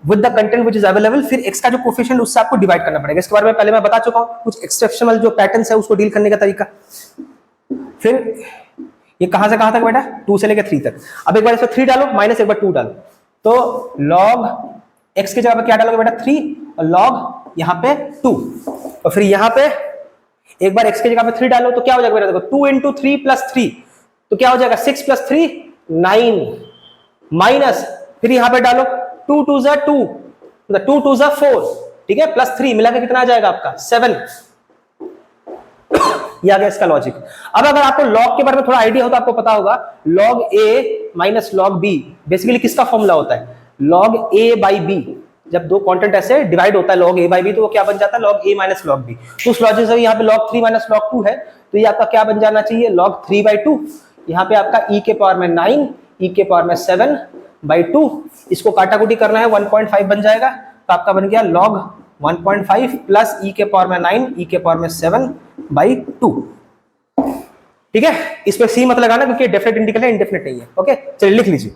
with the content which is available, फिर x का जो कोफिशिएंट उससे आपको डिवाइड करना पड़ेगा। इसके बारे में पहले मैं बता चुका हूं, कुछ एक्सेप्शनल जो पैटर्न्स है उसको डील करने का तरीका। फिर ये कहां से कहां तक बेटा? 2 से लेकर 3 तक। अब एक बार इसमें 3 डालो, माइनस एक बार 2 डालो, तो log x की जगह पे क्या डालोगे बेटा? 3, और log यहां पे 2, और फिर यहां पे एक बार x की जगह पे 3 डालो तो क्या हो जाएगा बेटा? देखो 2 into 3 plus 3, तो क्या हो जाएगा? 6 plus 3 9, माइनस फिर यहां पे डालो 2 2 जा 2, मतलब 2 2 जा 4, ठीक है? प्लस 3 मिला के कितना आ जाएगा आपका? 7। ये आ गया इसका लॉजिक। अब अगर आपको लॉग के बारे में थोड़ा आइडिया हो तो आपको पता होगा log a minus log b basically किसका फॉर्मूला होता है? log a by b। जब दो क्वांटिटी ऐसे डिवाइड होता है log a by b, तो वो क्या बन जाता है? log a minus log b। तो उस लॉजिक से यहाँ पे log 3 माइनस log 2 है, तो ये आपका क्या बन जाना चाहिए? log 3/2। यहाँ पे आपका e के पावर में 9, e के पावर में 7/2, इसको काटाकुटी करना है 1.5 बन जाएगा, तो आपका बन गया log 1.5 प्लस e के पावर में 9, e के पावर में 7/2, ठीक है? इस पे सी मत लगाना क्योंकि डेफिनेट इंटीग्रल है, इंडेफिनेट नहीं है, ओके? चलिए लिख लीजिए।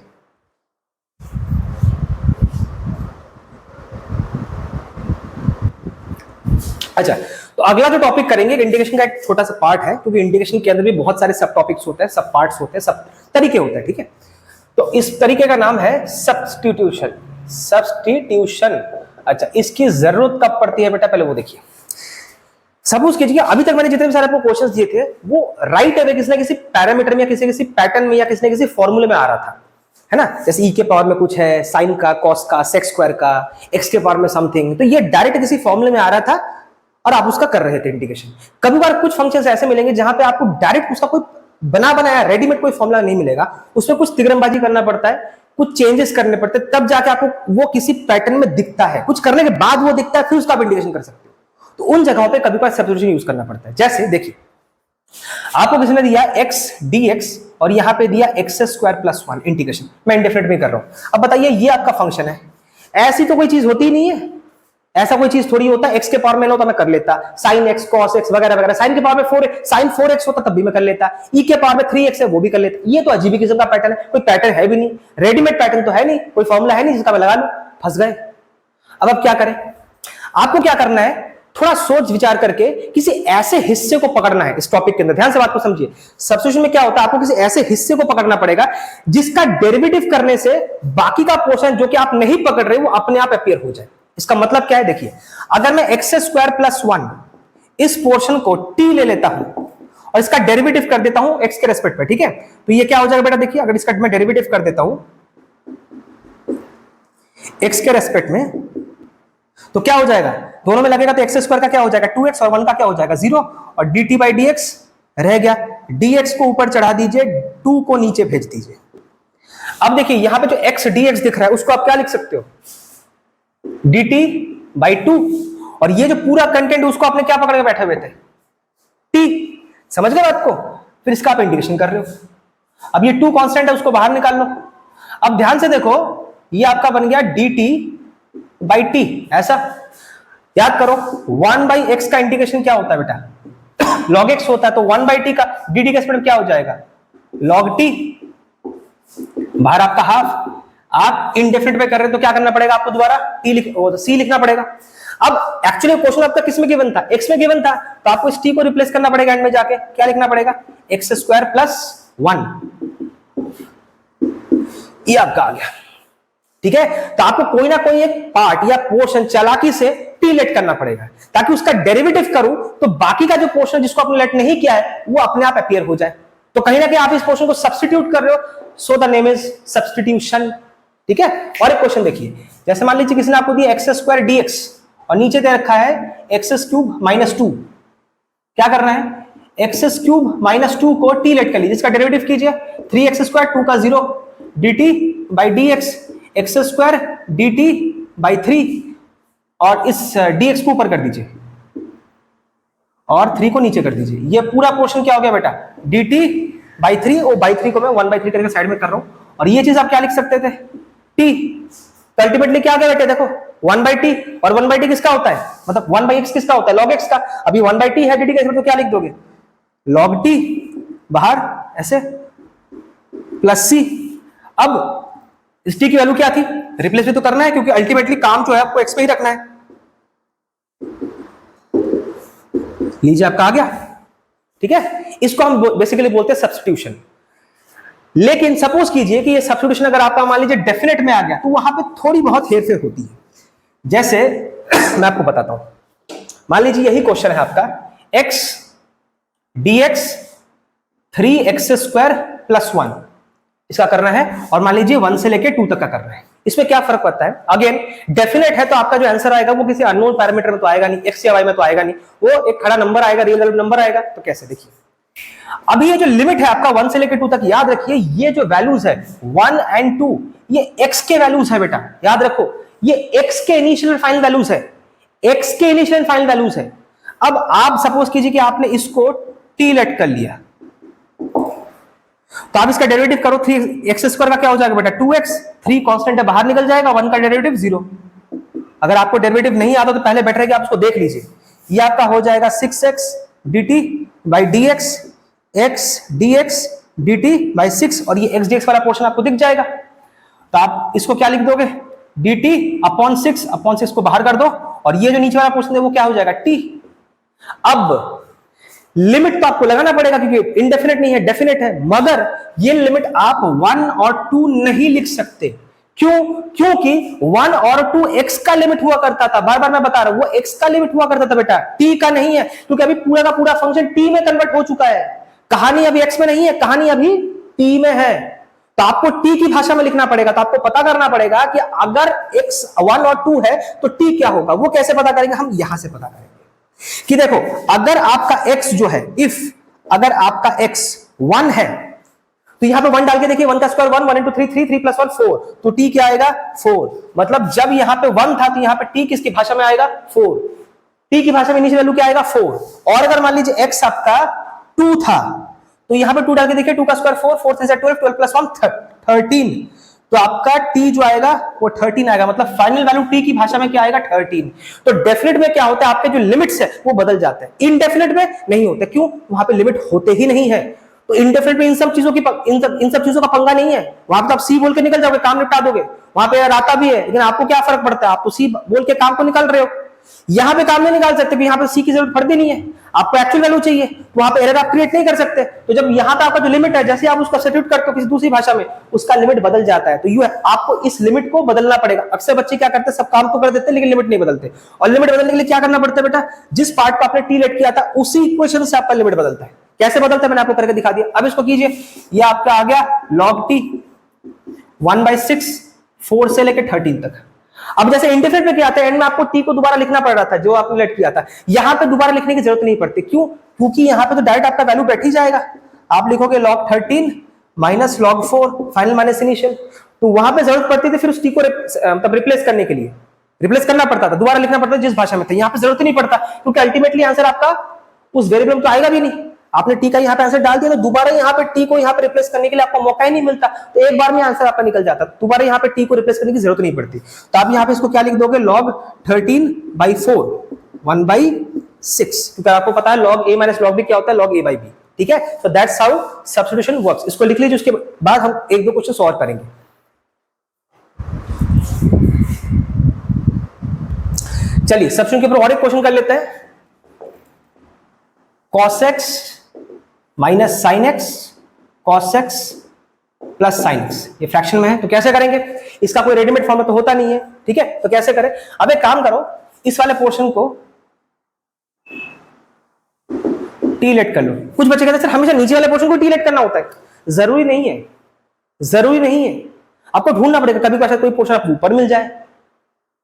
अच्छा, तो अगला जो टॉपिक करेंगे इंटीग्रेशन का एक छोटा सा पार्ट है, क्योंकि इंटीग्रेशन के अंदर भी बहुत सारे सब टॉपिक्स होते हैं, सब पार्ट्स होते हैं, सब तरीके होते हैं, ठीक है? तो इस तरीके का नाम है सब्स्टिट्यूशन। सब्स्टिट्यूशन। अच्छा, इसकी जरूरत कब पड़ती है बेटा? पहले वो देखिए। सपोज कीजिए अभी तक मैंने जितने भी सारे आपको क्वेश्चंस दिए थे वो राइट अवे किसी ना किसी पैरामीटर में या किसी पैटर्न में या किसी ना किसी फॉर्मूले में आ रहा था, है ना? जैसे e के पावर में कुछ है, साइन का, कॉस का, सेक स्क्वायर का, x के पावर में समथिंग, तो ये डायरेक्ट किसी फॉर्मूले में आ रहा था और आप उसका कर रहे थे इंटीग्रेशन। कभी बार कुछ फंक्शंस ऐसे मिलेंगे जहां पे आपको डायरेक्ट उसका कोई बना बनाया रेडीमेड कोई फॉर्मूला नहीं मिलेगा, उसमें कुछ तिगड़मबाजी करना पड़ता है, कुछ चेंजेस करने पड़ते हैं, तब जाके आपको वो किसी पैटर्न में दिखता है, कुछ करने के बाद वो दिखता है, फिर उसका आप इंटीग्रेशन कर सकते हो। तो उन जगहों पे कभी बार सब्स्टिट्यूशन यूज करना पड़ता है। जैसे देखिए, आपको किसी ने दिया x dx और यहां पे दिया x² + 1 इंटीग्रेशन, मैं इंडेफिनिट में कर रहा हूं। अब बताइए ये आपका फंक्शन है, ऐसी तो कोई चीज होती ही नहीं है, ऐसा कोई चीज थोड़ी होता है। x के पावर में होता मैं कर लेता, sin x cos x वगैरह वगैरह, sin के पावर में 4 sin 4x होता तब भी मैं कर लेता, e के पावर में 3x है वो भी कर लेता। ये तो अजीब किस्म का पैटर्न है, कोई पैटर्न है भी नहीं, रेडीमेड पैटर्न तो है नहीं, कोई फॉर्मूला है नहीं जिसका मैं लगा लूं, फंस गए। अब आप क्या करें? आपको क्या करना है, थोड़ा सोच विचार करके किसी ऐसे हिस्से को पकड़ना है इस टॉपिक के अंदर। ध्यान से बात को समझिए। सब्स्टिट्यूशन में क्या होता है, आपको किसी ऐसे हिस्से को पकड़ना पड़ेगा जिसका डेरिवेटिव करने से बाकी का पोर्शन जो कि आप नहीं पकड़ रहे वो अपने आप अपीयर हो जाए। इसका मतलब क्या है? देखिए, अगर मैं x² + 1 इस पोर्शन को t ले लेता हूं और इसका डेरिवेटिव कर देता हूं x के रेस्पेक्ट में, ठीक है? तो ये क्या हो जाएगा बेटा? देखिए, अगर इसका मैं डेरिवेटिव कर देता हूं x के रेस्पेक्ट में तो क्या हो जाएगा? दोनों में लगेगा तो x² का क्या हो जाएगा? 2x, और 1 का क्या हो जाएगा? 0, और dt/dx रह गया। dx को ऊपर चढ़ा दीजिए, 2 को नीचे भेज दीजिए। अब देखिए यहां पे जो x dx दिख रहा है उसको आप क्या लिख सकते हो? dt/2, और ये जो पूरा कंटेंट उसको आपने क्या पकड़ के बैठे हुए थे? t। समझ गए बात को? फिर इसका आप इंटीग्रेशन कर रहे हो। अब ये 2 कांस्टेंट है, उसको बाहर निकाल लो। अब ध्यान से देखो, ये आपका बन गया dt/t। ऐसा याद करो, 1/x का इंटीग्रेशन क्या होता है बेटा? log x होता है, तो 1/t का dt का स्क्वायर क्या हो जाएगा? log t। बाहर आपका हाफ, आप इंडेफिनिट में कर रहे हैं तो क्या करना पड़ेगा आपको, दोबारा सी लिखना पड़ेगा। अब एक्चुअली क्वेश्चन आपका किस में गिवन था, एक्स में गिवन था, तो आपको इस टी को रिप्लेस करना पड़ेगा एंड में जाके, क्या लिखना पड़ेगा, एक्स स्क्वायर प्लस 1, ये आपका आ गया। ठीक है, तो आपको कोई ना कोई एक पार्ट या पोर्शन चालाकी से टी लेट करना पड़ेगा, ताकि उसका डेरिवेटिव करूं तो बाकी का जो पोर्शन जिसको आपने लेट नहीं किया है वो अपने आप अपीयर हो जाए। तो कहीं ना कहीं आप इस पोर्शन को सब्स्टिट्यूट कर रहे हो, so the name is substitution. ठीक है, और एक क्वेश्चन देखिए, जैसे मान लीजिए किसी ने आपको दिया एक्स स्क्वायर डीएक्स और नीचे दे रखा है एक्स क्यूब माइनस 2, क्या करना है, एक्स क्यूब माइनस 2 को टी लेट कर लीजिए, इसका डेरिवेटिव कीजिए, 3x स्क्वायर 2 का 0 dt by dx, x square dt by 3, और इस dx को ऊपर कर दीजिए और 3 को नीचे कर दीजिए। ये पूरा पोर्शन क्या हो गया बेटा, dt बाई 3, और बाई 3 को मैं 1/3 करके साइड में कर रहा हूं, और ये चीज आप क्या लिख सकते थे, t। तो अल्टीमेटली क्या आ गया बेटे, देखो 1/t, और 1/t किसका होता है, मतलब 1/x किसका होता है, log x का। अभी 1/t है dt का, तो क्या लिख दोगे, log t बाहर ऐसे प्लस c। अब इस t की वैल्यू क्या थी, रिप्लेस भी तो करना है, क्योंकि अल्टीमेटली काम जो है आपको x पे ही रखना है। लीजिए आपका आ गया। ठीक है, इसको हम बेसिकली बोलते हैं सब्स्टिट्यूशन। लेकिन सपोज कीजिए कि ये सब्स्टिट्यूशन अगर आपका मान लीजिए डेफिनेट में आ गया, तो वहां पे थोड़ी बहुत हेरफेर होती है। जैसे मैं आपको बताता हूं, मान लीजिए यही क्वेश्चन है आपका, x dx 3x square plus 1, इसका करना है, और मान लीजिए 1 से लेके 2 तक का करना है। इसमें क्या फर्क पड़ता है, अगेन डेफिनेट है तो आपका जो आंसर आएगा वो किसी अननोन पैरामीटर में तो आएगा नहीं, x या y में तो आएगा नहीं, वो एक खड़ा नंबर आएगा, रियल वैल्यू नंबर आएगा। तो कैसे, देखिए अभी ये जो लिमिट है आपका 1 से लेकर 2 तक, याद रखिए ये जो वैल्यूज है 1 एंड 2 ये x के वैल्यूज है बेटा, याद रखो ये x के इनिशियल फाइनल वैल्यूज है, x के इनिशियल फाइनल वैल्यूज है। अब आप सपोज कीजिए कि आपने इसको t लेट कर लिया, तो आप इसका डेरिवेटिव करो, 3x स्क्वायर का क्या हो जाएगा बेटा 2x, 3 कांस्टेंट है बाहर निकल जाएगा, 1 का डेरिवेटिव 0। अगर आपको डेरिवेटिव नहीं आता तो पहले बेटर है कि आप उसको देख लीजिए। ये आपका हो जाएगा 6x dt by dx, x dx dt by 6, और ये x dx वाला पोर्शन आपको दिख जाएगा। तो आप इसको क्या लिख दोगे, dt अपॉन 6 को बाहर कर दो, और ये जो नीचे वाला पोर्शन है वो क्या हो जाएगा t। अब लिमिट तो आपको लगाना पड़ेगा क्योंकि इनडेफिनेट नहीं है, डेफिनेट है, मगर ये लिमिट आप 1 और 2 नहीं लिख सकते। क्यों, क्योंकि 1 और 2 x का लिमिट हुआ करता था, बार बार मैं बता रहा हूं, वो x का लिमिट हुआ करता था बेटा, t का नहीं है, क्योंकि अभी पूरा का पूरा फंक्शन t में कन्वर्ट हो चुका है। कहानी अभी x में नहीं है, कहानी अभी t में है। तो आपको t की भाषा में लिखना पड़ेगा। तो आपको पता करना पड़ेगा कि अगर x 1 और 2 है तो t क्या होगा। वो कैसे पता करेंगे, हम यहां से पता करेंगे कि देखो अगर आपका x जो है, इफ अगर आपका x 1 है तो यहां पे 1 डाल के देखिए, 1 का स्क्वायर 1, 1 इंटू 3 3, 3 प्लस 1 4, तो t क्या आएगा 4। मतलब जब यहां पे 1 था तो यहां पे t किसकी भाषा में आएगा 4, t की भाषा में इनिशियल वैल्यू क्या आएगा 4। और अगर मान लीजिए x आपका 2 था तो यहां पे 2 डाल के देखिए, 2 का स्क्वायर 4, 4 3 12, 12 प्लस 1 13, तो आपका t जो आएगा वो 13 आएगा। मतलब फाइनल वैल्यू t की भाषा में क्या आएगा 13। तो डेफिनेट में क्या होता है, आपके जो लिमिट्स है वो बदल जाते हैं, इनडेफिनेट में नहीं होते। क्यों, वहां पे लिमिट होते ही नहीं है। तो इनडेफिनेट में इन सब चीजों का पंगा नहीं है। वहां पे तो आप सी बोल के निकल जाओगे, काम निपटा दोगे, वहां पे आता भी है, लेकिन आपको क्या फर्क पड़ता है, आप तो सी बोल के काम को निकाल रहे हो। यहां पे काम नहीं निकाल सकते, यहां पे सी की जरूरत पड़ती नहीं है, आपको एक्चुअल वैल्यू चाहिए, तो वहां पे एरर आप क्रिएट नहीं कर सकते। तो जब यहां पे आपका जो लिमिट है, जैसे आप उसका सब्स्टिट्यूट करते हो किसी दूसरी भाषा में, उसका लिमिट बदल जाता है। तो यू है, आपको इस लिमिट को बदलना पड़ेगा। अक्सर बच्चे क्या करते हैं, सब काम तो कर देते हैं लेकिन लिमिट नहीं बदलते। और लिमिट बदलने के लिए क्या करना पड़ता है बेटा, जिस पार्ट को आपने टी लेट किया था उसी इक्वेशन से आपका लिमिट बदलता है। कैसे बदलता है मैंने आपको करके दिखा दिया। अब इसको कीजिए, ये आपका आ गया log t 1/6 4 से लेकर 13 तक। अब जैसे इंडेफिनिट में क्या आता है, एंड में आपको t को दोबारा लिखना पड़ रहा था जो आपने लेट किया था, यहां पे दोबारा लिखने की जरूरत नहीं पड़ती। क्यों, क्योंकि यहां पे तो डायरेक्ट आपका वैल्यू बैठ ही जाएगा। आप लिखोगे log 13 minus log 4 final minus initial, तो वहां पे जरूरत पड़ती थी फिर उस t को मतलब रिप्लेस करने के लिए, रिप्लेस करना पड़ता था, दोबारा लिखना पड़ता था जिस भाषा में था। यहां पे जरूरत नहीं पड़ता क्योंकि अल्टीमेटली आंसर आपका उस वेरिएबल में तो आएगा भी नहीं। आपने टी का यहाँ पे आंसर डाल दिया तो दोबारा यहाँ पे टी को यहाँ पे रिप्लेस करने के लिए आपको मौका ही नहीं मिलता, तो एक बार में आंसर आपका निकल जाता, दोबारा यहाँ पे टी को रिप्लेस करने की जरूरत नहीं पड़ती। तो आप यहाँ पे इसको क्या लिख दोगे, log 13/4 1/6, क्योंकि आपको पता है log a minus log b क्या होता है, log a/b। ठीक है, so that's how substitution works। इसको लिख लीजिए, उसके बाद हम एक दो क्वेश्चन सॉल्व करेंगे। चलिए सब्स्टिट्यूशन के ऊपर और एक क्वेश्चन कर लेते हैं। cos x minus sine x cos x plus sine x, ये फ्रैक्शन में है तो कैसे करेंगे? इसका कोई रेडीमेड फॉर्म तो होता नहीं है, ठीक है, तो कैसे करें? अब एक काम करो, इस वाले पोर्शन को टी लेट कर लो। कुछ बच्चे कहते हैं सर हमेशा नीचे वाले पोर्शन को टी लेट करना होता है। जरूरी नहीं है, जरूरी नहीं है, आपको ढूंढना पड़ेगा। कभी कभी कोई पोर्शन आपको ऊपर मिल जाए,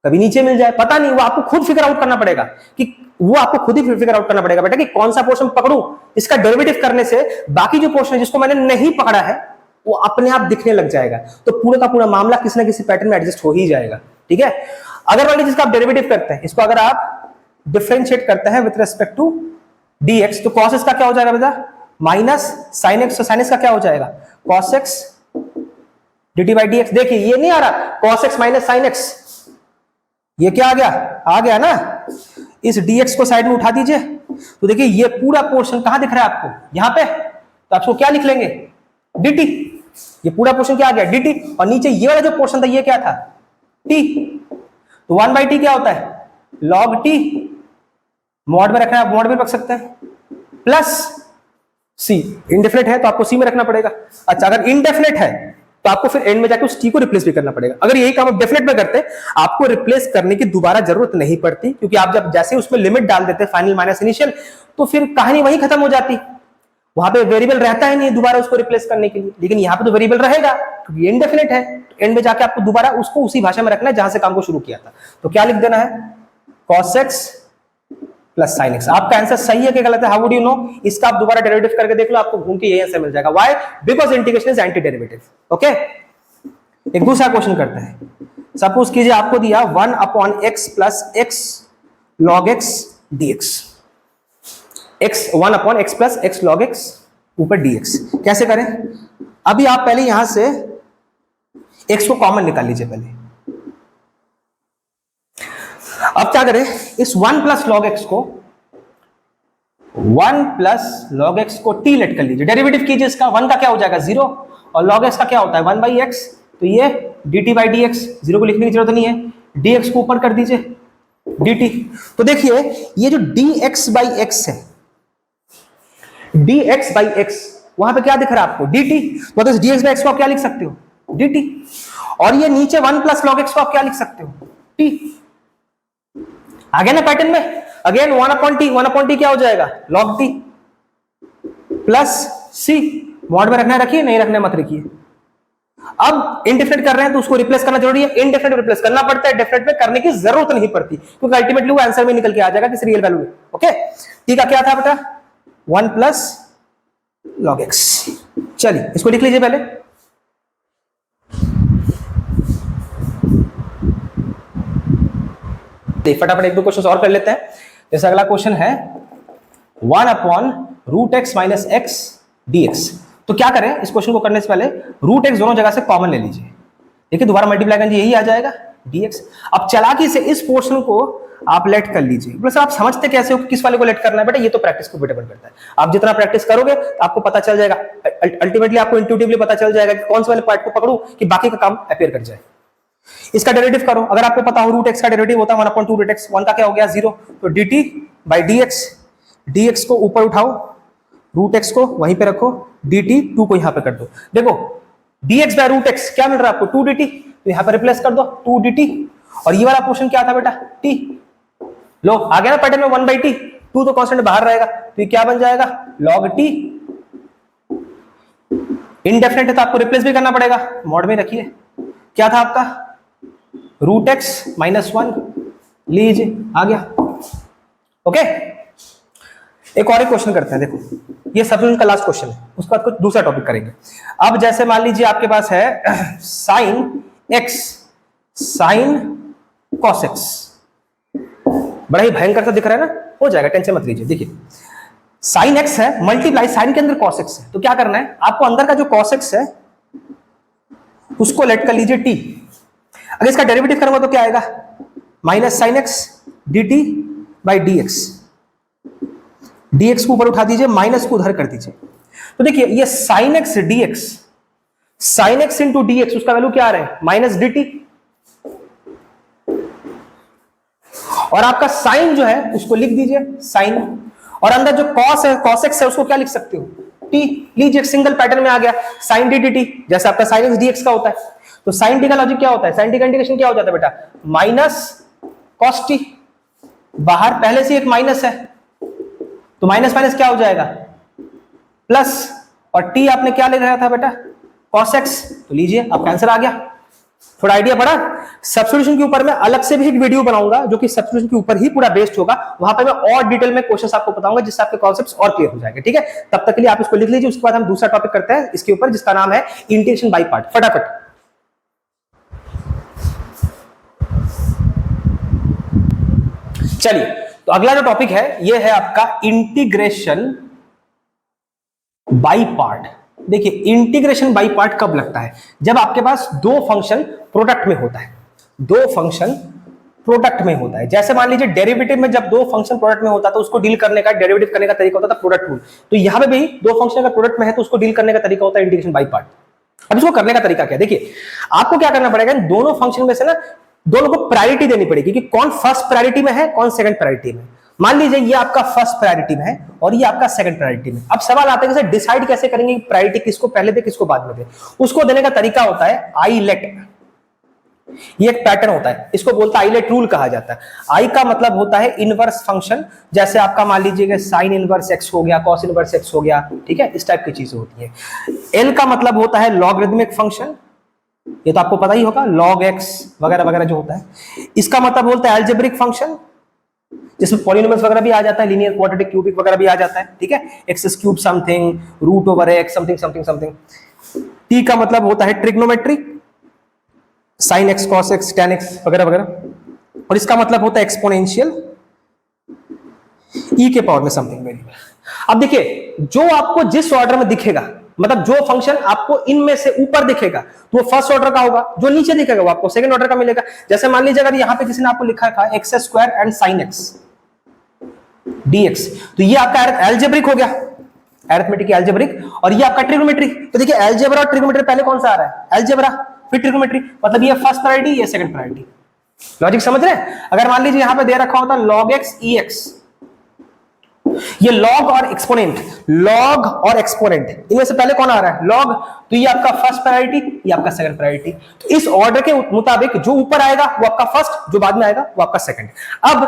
कभी नीचे मिल जाए, पता नहीं, वो आपको खुद फिगर आउट करना पड़ेगा कि वो आपको खुद ही फिगर आउट करना पड़ेगा बेटा कि कौन सा पोर्शन पकड़ूं। इसका डेरिवेटिव करने से बाकी जो पोर्शन है जिसको मैंने नहीं पकड़ा है वो अपने आप दिखने लग जाएगा, तो पूरा का पूरा मामला किसी ना किसी पैटर्न में एडजस्ट हो ही जाएगा, ठीक है। अगर मान लीजिए जिसका आप डेरिवेटिव करते हैं, इसको अगर आप डिफरेंशिएट करते हैं विद रिस्पेक्ट टू dx, तो cos x का क्या हो जाएगा बेटा? माइनस साइन एक्स, तो साइन एक्स का क्या हो जाएगा? cos x dt by dx। देखिए ये नहीं आ रहा cos x minus sine x, ये क्या आ गया ना। इस dx को साइड में उठा दीजिए, तो देखिए ये पूरा पोर्शन कहां दिख रहा है आपको? यहां पे, तो आपको क्या लिख लेंगे? dt। ये पूरा पोर्शन क्या आ गया? dt, और नीचे ये वाला जो पोर्शन था ये क्या था? t। तो 1 बाई टी क्या होता है? log t। मॉड में रखना है, आप मॉड में रख सकते हैं, प्लस c। इनडेफिनेट है तो आपको c में रखना पड़ेगा। अच्छा, अगर इनडेफिनेट है तो आपको फिर एंड में जाकर उस t को रिप्लेस भी करना पड़ेगा। अगर यही काम आप डेफिनेट में करते, आपको रिप्लेस करने की दोबारा जरूरत नहीं पड़ती, क्योंकि आप जब जैसे उसमें लिमिट डाल देते फाइनल माइनस इनिशियल, तो फिर कहानी वहीं खत्म हो जाती। वहां पे वेरिएबल रहता ही नहीं दोबारा उसको रिप्लेस करने के लिए, लेकिन यहाँ पे तो वेरिएबल रहेगा क्योंकि इनडेफिनेट है। एंड में जाके आपको दोबारा उसको उसी भाषा में रखना है जहां से काम को शुरू किया था। तो क्या लिख देना है? cos x plus sine x. आपका आंसर सही है कि गलत है? How would you know? इसका आप दोबारा डेरिवेटिव करके देख लो, आपको घूम के यही आंसर मिल जाएगा। Why? Because integration is anti derivative. Okay, एक दूसरा क्वेश्चन करते हैं। सपोज कीजिए आपको दिया 1 upon x plus x log x dx। x 1 upon x plus x log x ऊपर dx। कैसे करें? अभी आप पहले यहां से x को कॉमन निकाल लीजिए पहले। अब क्या करें? इस 1 प्लस लॉग एक्स को 1 प्लस लॉग एक्स को टी लेट कर लीजिए, डेरिवेटिव कीजिए इसका। 1 का क्या हो जाएगा? 0, और log x का क्या होता है? 1 बाई एक्स, तो ये dt बाई dx। 0 को लिखने की जरूरत नहीं है, dx को ऊपर कर दीजिए dt। तो देखिए ये जो dx बाई x है, dx बाई x, वहां पे क्या दिख रहा है आपको? dt। तो इस dx बाई x को आप क्या लिख सकते हो? dt। और ये नीचे 1 प्लस लॉग एक्स को आप क्या लिख सकते हो? t। आ गया ना पैटर्न में? Again 1 upon T, 1 upon T क्या हो जाएगा? log t plus c। Mod में रखना है रखिए, नहीं रखना है मत रखिए। अब इनडेफिनेट कर रहे हैं तो उसको रिप्लेस करना जरूरी है। इनडेफिनेट रिप्लेस करना पड़ता है, डेफिनेट में करने की जरूरत नहीं पड़ती, क्योंकि अल्टीमेटली वो आंसर में निकल के आ जाएगा किसी रियल वैल्यू में। ओके, ठीक है, क्या था बेटा? 1 प्लस लॉग एक्स। चलिए इसको लिख लीजिए पहले। फटाफट एक दो क्वेश्चन और कर लेते हैं। जैसे अगला क्वेश्चन है 1 upon root x minus x dx। तो क्या करें? इस क्वेश्चन को करने से पहले रूट एक्स दोनों जगह से कॉमन ले लीजिए। देखिए दोबारा मल्टीप्लाई करेंगे, यही आ जाएगा dx। अब चालाकी से इस पोर्शन को आप लेट कर लीजिए। प्लस आप समझते कैसे हो कि किस वाले को लेट करना है बेटा? ये तो प्रैक्टिस को डिपेंड करता है। आप जितना प्रैक्टिस करोगे तो आपको पता चल जाएगा, अल्टीमेटली आपको इंट्यूटिवली पता चल जाएगा कि कौन से वाले पार्ट को पकड़ूं कि बाकी का काम अपीयर कर जाए। इसका डेरिवेटिव करो, अगर आपको पता हो रूट एक्स का डेरिवेटिव होता है 1 अपॉन 2 रूट एक्स। 1 का क्या हो गया? 0, तो dt बाई dx। dx को ऊपर उठाओ, रूट एक्स को वहीं पे रखो, dt 2 को यहां पे कर दो। देखो dx बाय रूट एक्स क्या मिल रहा है आपको? 2 dt, तो यहां पे रिप्लेस कर दो 2 dt। और ये वाला पोर्शन क्या था बेटा? t। लो आ गया ना पैटर्न में 1 बाई टी। 2 तो कांस्टेंट बाहर रहेगा, तो ये क्या बन जाएगा? log t। इनडेफिनेट है तो आपको रिप्लेस भी करना पड़ेगा, मॉड में रखिए। क्या था आपका? रूट एक्स माइनस 1 लीजिए, आ गया। ओके, एक और एक क्वेश्चन करते हैं। देखो ये सब्स्टिट्यूशन का लास्ट क्वेश्चन है, उसके बाद कुछ दूसरा टॉपिक करेंगे। अब जैसे मान लीजिए आपके पास है sine x sine cos x. बड़ा ही भयंकर सा दिख रहा है ना? हो जाएगा, टेंशन मत लीजिए। देखिए साइन एक्स है मल्टीप्लाई साइन के अंदर कॉस एक्स है, तो क्या करना है आपको? अंदर का जो कॉस एक्स है उसको लेट कर लीजिए टी। अगर इसका डेरिवेटिव करूंगा तो क्या आएगा? Minus sine x D T by D x. dx को ऊपर उठा दीजिए, माइनस को उधर कर दीजिए। तो देखिए ये sine x dx, sine x into dx, उसका वैल्यू क्या आ रहा है? Minus dt। और आपका साइन जो है उसको लिख दीजिए साइन, और अंदर जो कॉस है कॉस एक्स है उसको क्या लिख सकते हो टी, लीजिए सिंगल पैटर्न में आ गया साइन डी डी टी, जैसे आपका साइन एक्स डीएक्स का होता है। तो साइन टी का लॉजिक क्या होता है, साइन टी का इंटीग्रेशन क्या हो जाता है बेटा, माइनस कॉस टी, बाहर पहले से एक माइनस है तो माइनस माइनस क्या हो जाएगा प्लस, और टी आपने क्या ले रहा था बेटा कॉस एक्स, तो लीजिए आपका आंसर आ गया। थोड़ा आइडिया पड़ा। सब्स्टिट्यूशन के ऊपर मैं अलग से भी एक वीडियो बनाऊंगा जो कि सब्स्टिट्यूशन के ऊपर ही पूरा बेस्ड होगा, वहां पे मैं और डिटेल में क्वेश्चंस आपको बताऊंगा जिससे आपके कॉन्सेप्ट्स और क्लियर हो जाएंगे, ठीक है। तब तक के लिए आप इसको लिख लीजिए, उसके बाद हम दूसरा टॉपिक करते हैं इसके ऊपर जिसका नाम है इंटीग्रेशन बाय पार्ट। फटाफट चलिए, तो अगला जो टॉपिक है ये है आपका इंटीग्रेशन बाय पार्ट। देखिए इंटीग्रेशन बाय पार्ट कब लगता है, जब आपके पास दो फंक्शन प्रोडक्ट में होता है, दो फंक्शन प्रोडक्ट में होता है। जैसे मान लीजिए डेरिवेटिव में जब दो फंक्शन प्रोडक्ट में होता है तो उसको डील करने का डेरिवेटिव करने का तरीका होता था प्रोडक्ट रूल, तो यहां पे भी दो फंक्शन अगर प्रोडक्ट में है तो उसको डील करने का तरीका होता है इंटीग्रेशन बाय पार्ट। अब इसको करने का तरीका क्या है, देखिए आपको क्या करना पड़ेगा, दोनों फंक्शन में से ना दोनों को प्रायोरिटी देनी पड़ेगी कि कौन फर्स्ट प्रायोरिटी में है कौन सेकंड प्रायोरिटी में। मान लीजिए ये आपका फर्स्ट प्रायोरिटी में है और ये आपका सेकंड प्रायोरिटी में। अब सवाल आता है कि डिसाइड कैसे करेंगे प्रायोरिटी किसको पहले दे किसको बाद में दे। उसको देने का तरीका होता है आई लेट, ये एक पैटर्न होता है, इसको बोलता है आई लेट रूल कहा जाता है। आई का मतलब होता है इनवर्स फंक्शन, जैसे आपका मान लीजिए साइन इनवर्स एक्स हो गया, कॉस इनवर्स एक्स हो गया, ठीक है, इस टाइप की चीजें होती है। एल का मतलब होता है लॉगरिथमिक फंक्शन, ये तो आपको पता ही होगा, लॉग एक्स वगैरह वगैरह जो होता है। इसका मतलब बोलता है अलजेब्रिक फंक्शन, जिसमें पॉलिनोमियल्स वगैरह भी आ जाता है, लीनियर क्वाड्रेटिक क्यूबिक वगैरह भी आ जाता है, ठीक है, x cube something, root over x something something something. T का मतलब होता है trigonometric, sine x cos x tan x वगैरह वगैरह, और इसका मतलब होता है एक्सपोनेंशियल ई के पावर में समथिंग वेरिएबल। अब देखिए जो आपको जिस ऑर्डर में दिखेगा, मतलब जो फंक्शन आपको इनमें से ऊपर दिखेगा तो वो फर्स्ट ऑर्डर का होगा, जो नीचे दिखेगा वो आपको सेकंड ऑर्डर का मिलेगा। जैसे मान लीजिए अगर यहां पे किसी ने आपको लिखा था x square and sine x dx, तो ये आपका अलजेब्रिक हो गया, अरिथमेटिक अलजेब्रिक, और ये आपका ट्रिग्नोमेट्रिक। तो देखिए अलजेब्रा और ट्रिग्नोमेट्री पहले कौन सा आ रहा है, अलजेब्रा फिर ट्रिग्नोमेट्री, मतलब ये फर्स्ट प्रायोरिटी ये सेकंड प्रायोरिटी। लॉजिक समझ रहे हैं। अगर मान लीजिए यहां पे दे रखा होता log x e x, ये लॉग और एक्सपोनेंट, लॉग और एक्सपोनेंट इनमें से पहले कौन आ रहा है लॉग, तो ये आपका फर्स्ट प्रायोरिटी ये आपका सेकंड प्रायोरिटी। तो इस ऑर्डर के मुताबिक जो ऊपर आएगा वो आपका फर्स्ट, जो बाद में आएगा वो आपका सेकंड। अब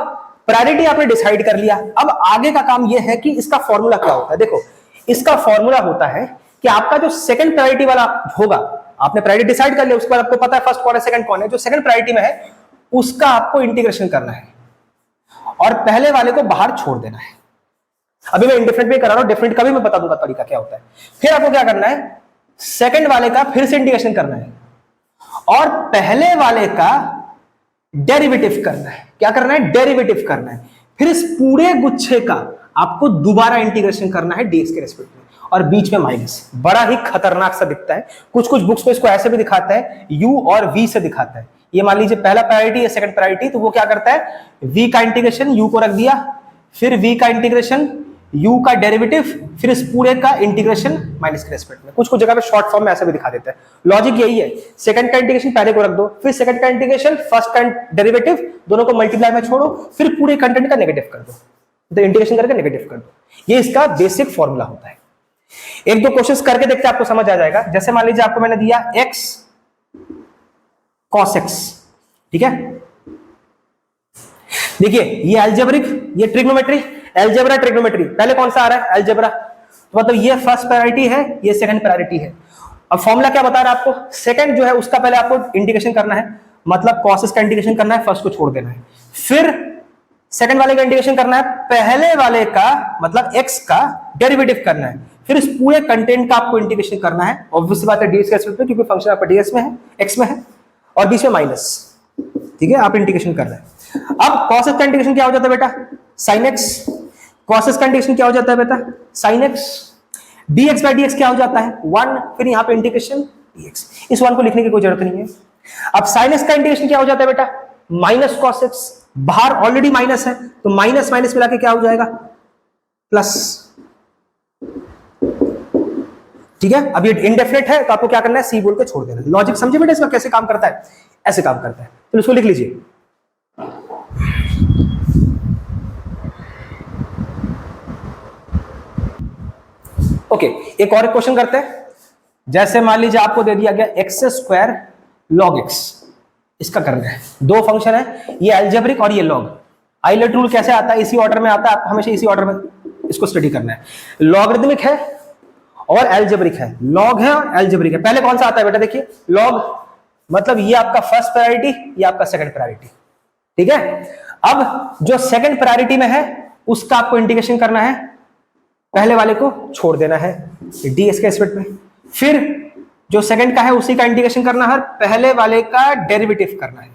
प्रायोरिटी आपने डिसाइड कर लिया, अब आगे का काम यह है कि इसका फॉर्मूला क्या होता है। देखो इसका फॉर्मूला होता है कि आपका जो सेकंड प्रायोरिटी वाला होगा, आपने प्रायोरिटी डिसाइड कर लिया, उसके बाद आपको पता है फर्स्ट कौन है सेकंड कौन है, जो सेकंड प्रायोरिटी में है उसका आपको इंटीग्रेशन करना है और पहले वाले को बाहर छोड़ देना है। अभी मैं इंडिफरेंट में करा रहा हूं, डिफरेंट का भी मैं बता दूंगा तरीका क्या होता है। फिर आपको क्या करना है, सेकंड वाले का फिर से इंटीग्रेशन करना है और पहले वाले का डेरिवेटिव करना है। क्या करना है, डेरिवेटिव करना है। फिर इस पूरे गुच्छे का आपको दोबारा इंटीग्रेशन करना है डीएक्स के रेस्पेक्ट में, और बीच में माइनस। बड़ा ही खतरनाक सा दिखता है, कुछ कुछ बुक्स में इसको ऐसे भी दिखाता है, यू और वी से दिखाता है। ये मान लीजिए पहला प्रायोरिटी है सेकंड प्रायोरिटी, तो वो क्या करता है, वी का इंटीग्रेशन यू को रख दिया, फिर वी का इंटीग्रेशन u का डेरिवेटिव, फिर इस पूरे का इंटीग्रेशन माइनस के रेस्पेक्ट में। कुछ कुछ जगह पे शॉर्ट फॉर्म में ऐसा भी दिखा देता है। लॉजिक यही है, सेकंड का इंटीग्रेशन पहले को रख दो, फिर सेकंड का इंटीग्रेशन, फर्स्ट का डेरिवेटिव, दोनों को मल्टीप्लाई में छोड़ो, फिर पूरे कंटेंट का नेगेटिव कर दो, तो इंटीग्रेशन करके नेगेटिव कर दो। ये इसका बेसिक फॉर्मूला होता है। एक दो क्वेश्चंस करके देखते हैं, आपको समझ आ जाएगा। जैसे मान लीजिए आपको मैंने दिया x cos x, ठीक है, देखिए ये अलजेब्रिक ये ट्रिग्नोमेट्री, अलजेब्रा ट्रिग्नोमेट्री, पहले कौन सा आ रहा है अलजेब्रा, तो मतलब ये फर्स्ट प्रायोरिटी है ये सेकंड प्रायोरिटी है। अब फॉर्मूला क्या बता रहा है आपको, सेकंड जो है उसका पहले आपको इंटीग्रेशन करना है, मतलब cos का इंटीग्रेशन करना है, फर्स्ट को छोड़ देना है, फिर सेकंड वाले का इंटीग्रेशन करना है, पहले वाले का मतलब x का डेरिवेटिव करना है, फिर इस पूरे कंटेंट का आपको इंटीग्रेशन करना है। ऑब्वियस बात है डीएक्स के रेस्पेक्ट में, क्योंकि फंक्शन आपका डीएक्स में है, x में है, और बीच में माइनस, ठीक है, आप इंटीग्रेशन कर रहे हैं। अब cos का इंटीग्रेशन क्या हो जाता है बेटा, sin x, cos का इंटीग्रेशन क्या हो जाता है बेटा, sin x, dx by dx क्या हो जाता है 1, फिर यहाँ पे इंटीग्रेशन dx, इस 1 को लिखने की कोई जरूरत नहीं है। अब sin x का इंटीग्रेशन क्या हो जाता है बेटा, माइनस cos x, बाहर ऑलरेडी माइनस है तो माइनस माइनस मिला के क्या हो जाएगा प्लस, ठीक है। अब ये इनडेफिनेट है तो आपको क्या करना है, सी बोल के छोड़ देना। लॉजिक समझे बेटा इसका कैसे काम करता है, ऐसे काम करता है। तो इसको लिख लीजिए ओके, एक और क्वेश्चन करते हैं। जैसे मान लीजिए आपको दे दिया गया एक्स स्क्वायर लॉग एक्स, इसका करना है। दो फंक्शन है, ये अलजेब्रिक और ये लॉग। आइलर रूल कैसे आता है, इसी ऑर्डर में आता है, आपको हमेशा इसी ऑर्डर में इसको स्टडी करना है। लॉगरिथमिक है और अलजेब्रिक है, लॉग है और अलजेब्रिक है। पहले कौन सा आता है बेटा, देखिए लॉग, मतलब ये आपका फर्स्ट प्रायोरिटी, ये आपका सेकंड प्रायोरिटी, ठीक है। अब जो सेकंड प्रायोरिटी में है उसका आपको इंटीग्रेशन करना है, पहले वाले को छोड़ देना है डीएक्स के एस्पेक्ट में। फिर जो सेकंड का है उसी का इंटीग्रेशन करना है, पहले वाले का डेरिवेटिव करना है।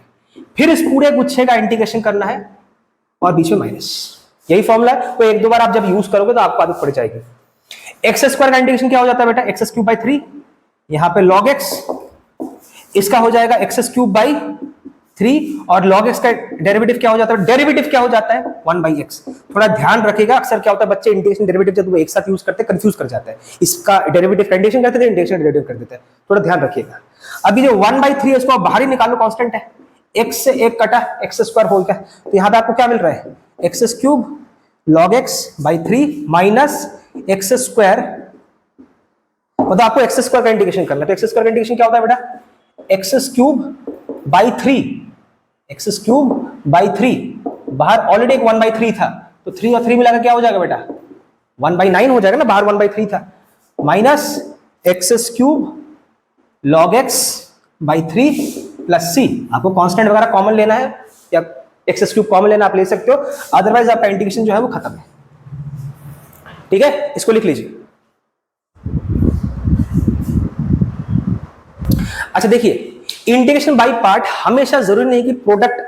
फिर इस पूरे गुच्छे का इंटीग्रेशन करना है और बीच में माइनस। यही फॉर्मूला है, तो एक दो बार आप जब यूज करोगे तो आपको आदत पड़ जाएगी। एक्स स्क्वायर का इंटीग्रेशन क्या हो जाता है बेटा, एक्स क्यूब बाई 3, यहां पे लॉग एक्स, इसका हो जाएगा एक्स क्यूब बाई 3, और लॉग एक्स का डेरिवेटिव क्या हो जाता है, डेरिवेटिव क्या हो जाता है 1 बाई एक्स। थोड़ा ध्यान रखिएगा, अक्सर क्या होता है बच्चे इंटीग्रेशन डेरिवेटिव जब वो एक साथ यूज करते हैं कंफ्यूज कर जाते हैं। इसका डेरिवेटिव का इंटीग्रेशन करते थे, इंटीग्रेशन डेरिवेटिव कर देते हैं, थोड़ा ध्यान रखिएगा। अभी जो 1 बाई 3 है उसको आप बाहर ही निकालो, कांस्टेंट है, एक्स से एक कटा एक्स स्क्वायर होल का, तो यहां पे आपको क्या मिल रहा है, x cube log x by 3 minus x square, मतलब आपको एक्स स्क्वायर का इंटीग्रेशन करना है। तो एक्स स्क्वायर का इंटीग्रेशन क्या होता है बेटा, x cube by 3, x cube by 3, बाहर ऑलरेडी एक 1 बाई 3 था, तो 3 और 3 मिलाकर क्या हो जाएगा बेटा 1 बाई 9 हो जाएगा ना, बाहर 1 बाई 3 था, minus x cube log x by 3 plus c. आपको कांस्टेंट वगैरह कॉमन लेना है या एक्स क्यूब कॉमन लेना आप ले सकते हो, अदरवाइज आपका इंटीग्रेशन जो है वो खत्म है, ठीक है। इसको लिख लीजिए। अच्छा देखिए, इंटीग्रेशन बाय पार्ट हमेशा जरूरी नहीं कि प्रोडक्ट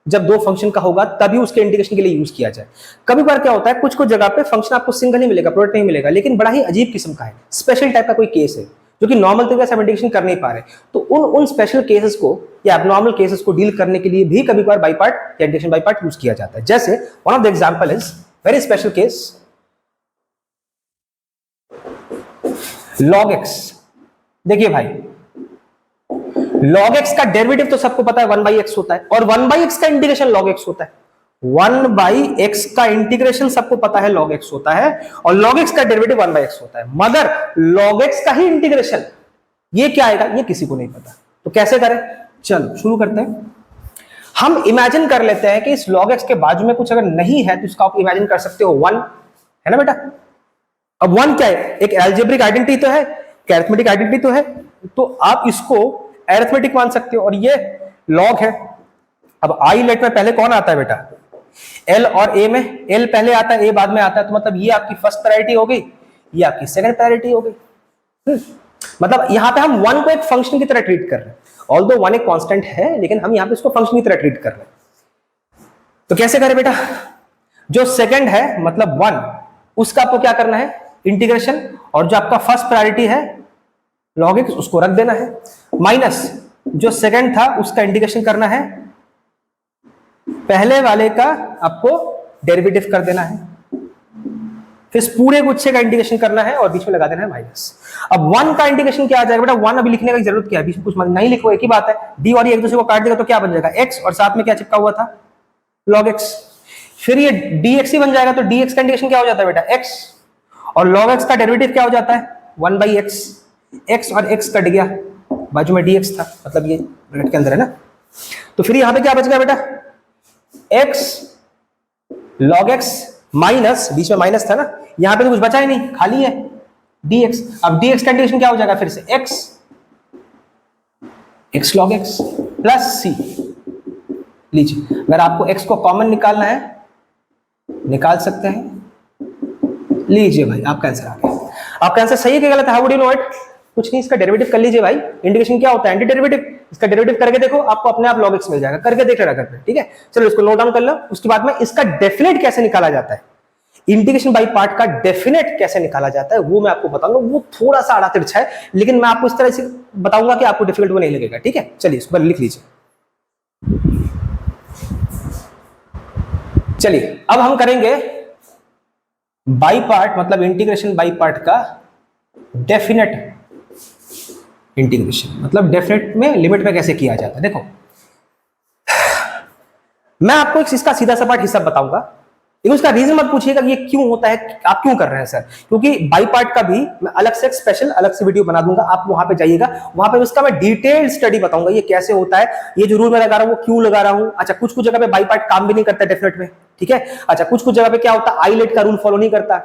जब दो फंक्शन का होगा तभी उसके इंटीग्रेशन के लिए यूज किया जाए। कभी बार क्या होता है कुछ कुछ जगह पे फंक्शन आपको सिंगल ही मिलेगा, प्रोडक्ट नहीं मिलेगा, लेकिन बड़ा ही अजीब किस्म का है, स्पेशल टाइप का कोई केस है जो कि नॉर्मल तरीके से इंटीग्रेशन कर नहीं पा रहे, तो उन स्पेशल केसेस को या एब्नॉर्मल केसेस को डील करने के लिए भी कभी बार बाय पार्ट या इंटीग्रेशन बाय पार्ट यूज किया जाता है। जैसे one of the example is very special case log x। देखिए भाई, log x का डेरिवेटिव तो सबको पता है 1 बाई एक्स होता है, और 1 बाई एक्स का इंटीग्रेशन log x होता है। 1 बाई एक्स का इंटीग्रेशन सबको पता है log x होता है, और log x का डेरिवेटिव 1 बाई एक्स होता है, मगर log x का ही इंटीग्रेशन ये क्या आएगा ये किसी को नहीं पता। तो कैसे करें, चलो शुरू करते हैं। हम इमेजिन कर लेते हैं कि इस log x के बाजू में कुछ अगर नहीं है तो इसका आप इमेजिन कर सकते हो 1 है ना बेटा। अब 1 क्या है, एक अलजेब्रिक आइडेंटिटी तो है, अरिथमेटिक आइडेंटिटी तो है, तो आप इसको अरिथमेटिक मान सकते हो, और ये लॉग है। अब आई लेट में पहले कौन आता है बेटा, एल, और ए में एल पहले आता है ए बाद में आता है, तो मतलब ये आपकी फर्स्ट प्रायोरिटी हो गई, ये आपकी सेकंड प्रायोरिटी हो गई। मतलब यहां पे हम 1 को एक फंक्शन की तरह ट्रीट कर रहे हैं, ऑल्दो 1 एक कांस्टेंट है लेकिन हम यहां पे इसको फंक्शन की तरह ट्रीट कर रहे हैं। तो कैसे करें बेटा, जो सेकंड है मतलब 1 उसका आपको क्या करना है इंटीग्रेशन, और जो आपका फर्स्ट प्रायोरिटी है log x उसको रख देना है, माइनस जो सेकंड था उसका इंटीग्रेशन करना है, पहले वाले का आपको डेरिवेटिव कर देना है, फिर पूरे गुच्छे का इंटीग्रेशन करना है और बीच में लगा देना है माइनस। अब 1 का इंटीग्रेशन क्या आ जाएगा बेटा, 1 अभी लिखने की जरूरत क्या है, बीच में कुछ नहीं लिखो, एक ही बात है, डी और ये एक दूसरे को काट देगा तो क्या बन जाएगा x, और साथ में क्या चिपका हुआ था log x, फिर ये dx ही बन जाएगा, तो dx का इंटीग्रेशन क्या हो जाता है बेटा x, और log x का डेरिवेटिव क्या हो जाता है 1 बाई एक्स, x और x कट गया, बाजू में dx था, मतलब ये ब्रैकेट के अंदर है ना, तो फिर यहां पे क्या बच गया बेटा x log x माइनस, बीच में माइनस था ना, यहां पे तो कुछ बचा ही नहीं, खाली है dx। अब dx का इंटीग्रेशन क्या हो जाएगा फिर से x log x plus c। लीजिए, अगर आपको x को कॉमन निकालना है निकाल सकते हैं, लीजिए भाई आपका आंसर आ गया। आपका आंसर सही है कि गलत है, how would you know it, कुछ नहीं, इसका डेरिवेटिव कर लीजिए भाई। इंटीग्रेशन क्या होता है एंटी डेरिवेटिव, इसका डेरिवेटिव करके देखो आपको अपने आप log x मिल जाएगा, करके देख लेना घर पे, ठीक है। चलो इसको नोट डाउन कर लो, उसके बाद में इसका डेफिनेट कैसे निकाला जाता है, इंटीग्रेशन बाय पार्ट का डेफिनेट कैसे निकाला जाता है वो मैं आपको बताऊंगा, वो थोड़ा सा आड़ा तिरछा है, लेकिन मैं आपको इस तरह से बताऊंगा कि आपको डिफिकल्ट वो नहीं लगेगा, ठीक है। चलिए इस पर लिख लीजिए। चलिए अब हम करेंगे बाई पार्ट, मतलब इंटीग्रेशन बाई पार्ट का डेफिनेट इंटीग्रेशन, मतलब डेफिनेट में लिमिट में कैसे किया जाता है। देखो मैं आपको एक इसका सीधा सपाट हिसाब बताऊंगा, लेकिन उसका रीजन मत पूछिएगा कि ये क्यों होता है, आप क्यों कर रहे हैं सर, क्योंकि बाई पार्ट का भी मैं अलग से स्पेशल अलग से वीडियो बना दूंगा, आप वहां पे जाइएगा, वहां पे उसका मैं डिटेल स्टडी बताऊंगा ये कैसे होता है, ये जो रूल मैं लगा रहा हूं वो क्यों लगा रहा हूं। अच्छा, कुछ कुछ जगह पे बाई पार्ट काम भी नहीं करता डेफिनेट में, ठीक है। अच्छा, कुछ कुछ जगह पे क्या होता है, आईलेट का रूल फॉलो नहीं करता,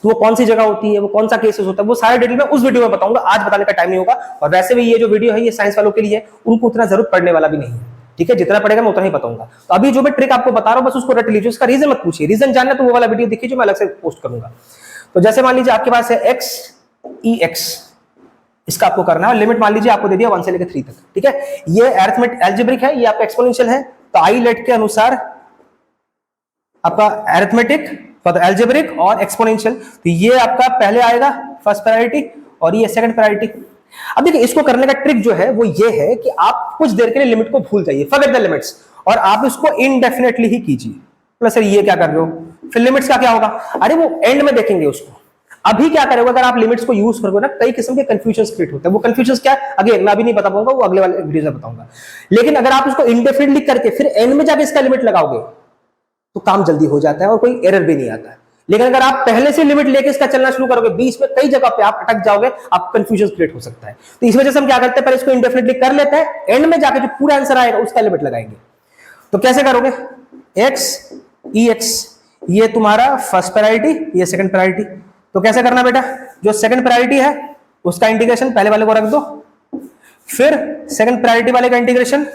तो वो कौन सी जगह होती है, वो कौन सा केसेस होता है, वो सारे डिटेल में उस वीडियो में बताऊंगा, आज बताने का टाइम नहीं होगा। और वैसे भी ये जो वीडियो है ये साइंस वालों के लिए, उनको उतना जरूरत पड़ने वाला भी नहीं है, ठीक है। जितना पड़ेगा मैं उतना ही बताऊंगा। तो अभी जो मैं ट्रिक आपको बता रहा हूं बस उसको रट लीजिए, उसका रीजन मत पूछिए, रीजन जानना तो वो वाला वीडियो देखिए जो मैं अलग से पोस्ट करूंगा। तो जैसे मान लीजिए आपके पास है x e x, इसका आपको करना है, लिमिट मान लीजिए आपको दे दिया 1 से लेकर 3 तक, ठीक है। ये अरिथमेटिक अलजेब्रिक है, ये आपका एक्सपोनेंशियल है, तो आई लेट के अनुसार आपका अरिथमेटिक अलजेब्रिक और एक्सपोनेंशियल, तो ये आपका पहले आएगा फर्स्ट प्रायोरिटी और ये सेकंड प्रायोरिटी। अब देखिए इसको करने का ट्रिक जो है वो ये है कि आप कुछ देर के लिए लिमिट को भूल जाइए, फॉरगेट द लिमिट्स, और आप इसको इनडेफिनेटली ही कीजिए। प्लस सर ये क्या कर रहे हो, फिर लिमिट्स का क्या होगा, अरे वो एंड में देखेंगे उसको। अभी क्या करोगे, अगर आप लिमिट्स को यूज करोगे ना, कई किस्म के कंफ्यूजन क्रिएट होते हैं। वो कंफ्यूजन क्या है, अगेन मैं अभी नहीं बता पाऊंगा, वो अगले वाले वीडियो में बताऊंगा। लेकिन अगर आप उसको इंडेफिनेटली करके फिर एंड में जाके इसका लिमिट लगाओगे तो काम जल्दी हो जाता है और कोई एरर भी नहीं आता है। लेकिन अगर आप पहले से लिमिट लेके इसका चलना शुरू करोगे, बीच में कई जगह पे आप अटक जाओगे, आप कंफ्यूजन क्रिएट हो सकता है। तो इस वजह से हम क्या करते हैं, पहले इसको इंडेफिनेटली कर लेते हैं, एंड में जाके जो पूरा आंसर आएगा उसका लिमिट लगाएंगे। तो कैसे करोगे, x e x, ये तुम्हारा फर्स्ट प्रायोरिटी, ये सेकंड प्रायोरिटी। तो कैसे करना बेटा, जो सेकंड प्रायोरिटी है उसका इंटीग्रेशन पहले वाले को रख दो, फिर सेकंड प्रायोरिटी वाले का इंटीग्रेशन,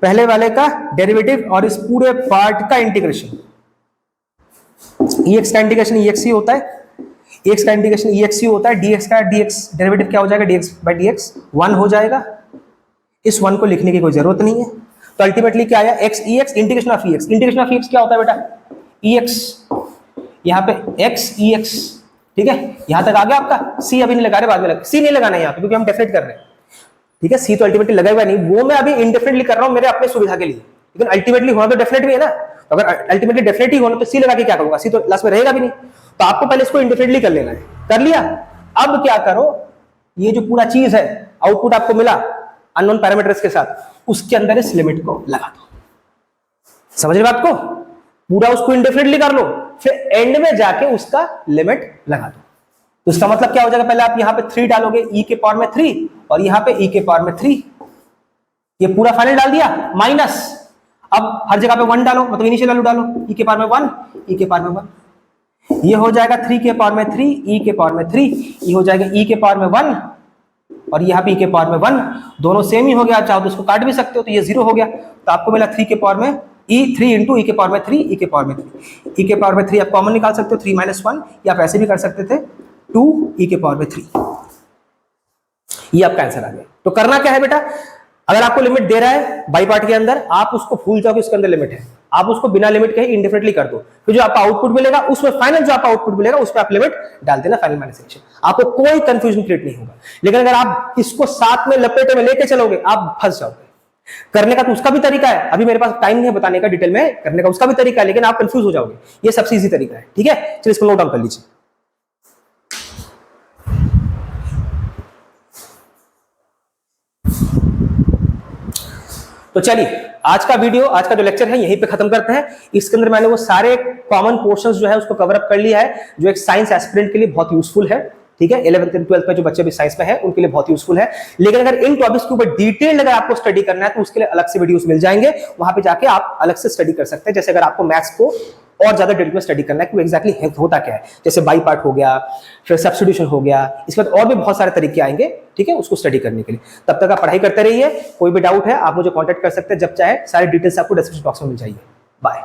पहले वाले का डेरिवेटिव और इस पूरे पार्ट का इंटीग्रेशन। ex का इंटीग्रेशन ex ही होता है, ex का इंटीग्रेशन ex ही होता है, dx का dx डेरिवेटिव क्या हो जाएगा, dx by dx 1 हो जाएगा। इस 1 को लिखने की कोई जरूरत नहीं है। तो अल्टीमेटली क्या आया, x ex integration of ex, integration of ex क्या होता है बेटा, ex, यहाँ पे x ex, ठीक है। यहां तक आ गया आपका, c अभी नहीं लगा रहे, बाद में लगा, c नहीं लगाना है यहाँ पे क्योंकि हम डेफिनेट कर रहे हैं, ठीक है। c तो अल्टीमेटली लगा हुआ नहीं, वो मैं अभी इंडेफिनेटली कर रहा हूं मेरे अपने सुविधा के लिए, लेकिन अल्टीमेटली होना तो डेफिनेट भी है ना। तो अगर अल्टीमेटली डेफिनेटली होना तो सी लगा के क्या करूंगा, सी तो लास्ट में रहेगा भी नहीं। तो आपको पहले इसको इंडेफिनेटली कर लेना है, कर लिया। अब क्या करो, ये जो पूरा चीज है, आउटपुट आपको मिला अननोन पैरामीटर्स के साथ, उसके अंदर इस लिमिट को लगा दो। समझ रहे बात को, पूरा उसको इंडेफिनेटली कर लो, फिर एंड में जाके उसका लिमिट लगा दो। तो इसका मतलब क्या हो जाएगा, पहले आप यहाँ पे 3 डालोगे e के पावर में 3 और यहाँ पे e के पावर में 3, ये पूरा फाइनल डाल दिया, माइनस अब हर जगह पे 1 डालो, मतलब इनिशियल वैल्यू डालो, e के पावर में 1, e के पावर में 1, ये हो जाएगा 3 के पावर में 3, e के पावर में 3, ये हो जाएगा e के पावर में 1 और यहाँ पे e के पावर में 1, दोनों सेम ही हो गया, चाहो तो इसको काट भी सकते हो, तो ये 0 हो गया। तो आपको मिला 3 के पावर में e 3 इंटू e के पावर में 3, e के पावर में 3, e के पावर में 3 आप कॉमन निकाल सकते हो, 3 - 1, या आप ऐसे भी कर सकते थे 2 e के पावर में 3, ये आपका आंसर आ गया। तो करना क्या है बेटा, अगर आपको लिमिट दे रहा है बाई पार्ट के अंदर, आप उसको भूल जाओ कि उसके अंदर लिमिट है, आप उसको बिना लिमिट के ही इंडेफिनेटली कर दो, फिर जो आपका आउटपुट मिलेगा उसमें फाइनल जो आपका आउटपुट मिलेगा उसमें आप लिमिट डाल देना, फाइनल मैनिपुलेशन, आपको कोई कंफ्यूजन क्रिएट नहीं होगा। लेकिन अगर आप इसको साथ में लपेटे में लेके चलोगे, आप फंस जाओगे। करने का तो उसका भी तरीका है, अभी मेरे पास टाइम नहीं है बताने का डिटेल में, करने का उसका भी तरीका है, लेकिन आप कंफ्यूज हो जाओगे। ये सबसे इजी तरीका है, ठीक है। चलिए इसको नोट डाउन कर लीजिए। तो चलिए आज का वीडियो, आज का जो लेक्चर है यहीं पे खत्म करते हैं। इसके अंदर मैंने वो सारे कॉमन पोर्शंस जो है उसको कवर अप कर लिया है, जो एक साइंस एस्पिरेंट के लिए बहुत यूजफुल है, ठीक है। 11th और 12th में जो बच्चे भी साइंस में है उनके लिए बहुत यूजफुल है। लेकिन अगर इन टॉपिक्स के ऊपर डिटेल अगर आपको स्टडी करना है तो उसके लिए अलग से वीडियोस मिल जाएंगे, वहां पे जाके आप अलग से स्टडी कर सकते हैं। जैसे अगर आपको मैथ्स को और ज्यादा डिटेल में स्टडी करना है कि वो एग्जैक्टली होता क्या है, जैसे बाई पार्ट हो गया, फिर सब्स्टिट्यूशन हो गया, इसके बाद और भी बहुत सारे तरीके आएंगे, ठीक है, उसको स्टडी करने के लिए। तब तक आप पढ़ाई करते रहिए, कोई भी डाउट है आप मुझे कांटेक्ट कर सकते हैं जब चाहे, सारी डिटेल्स आपको डिस्क्रिप्शन बॉक्स में मिल जाएगी। बाय।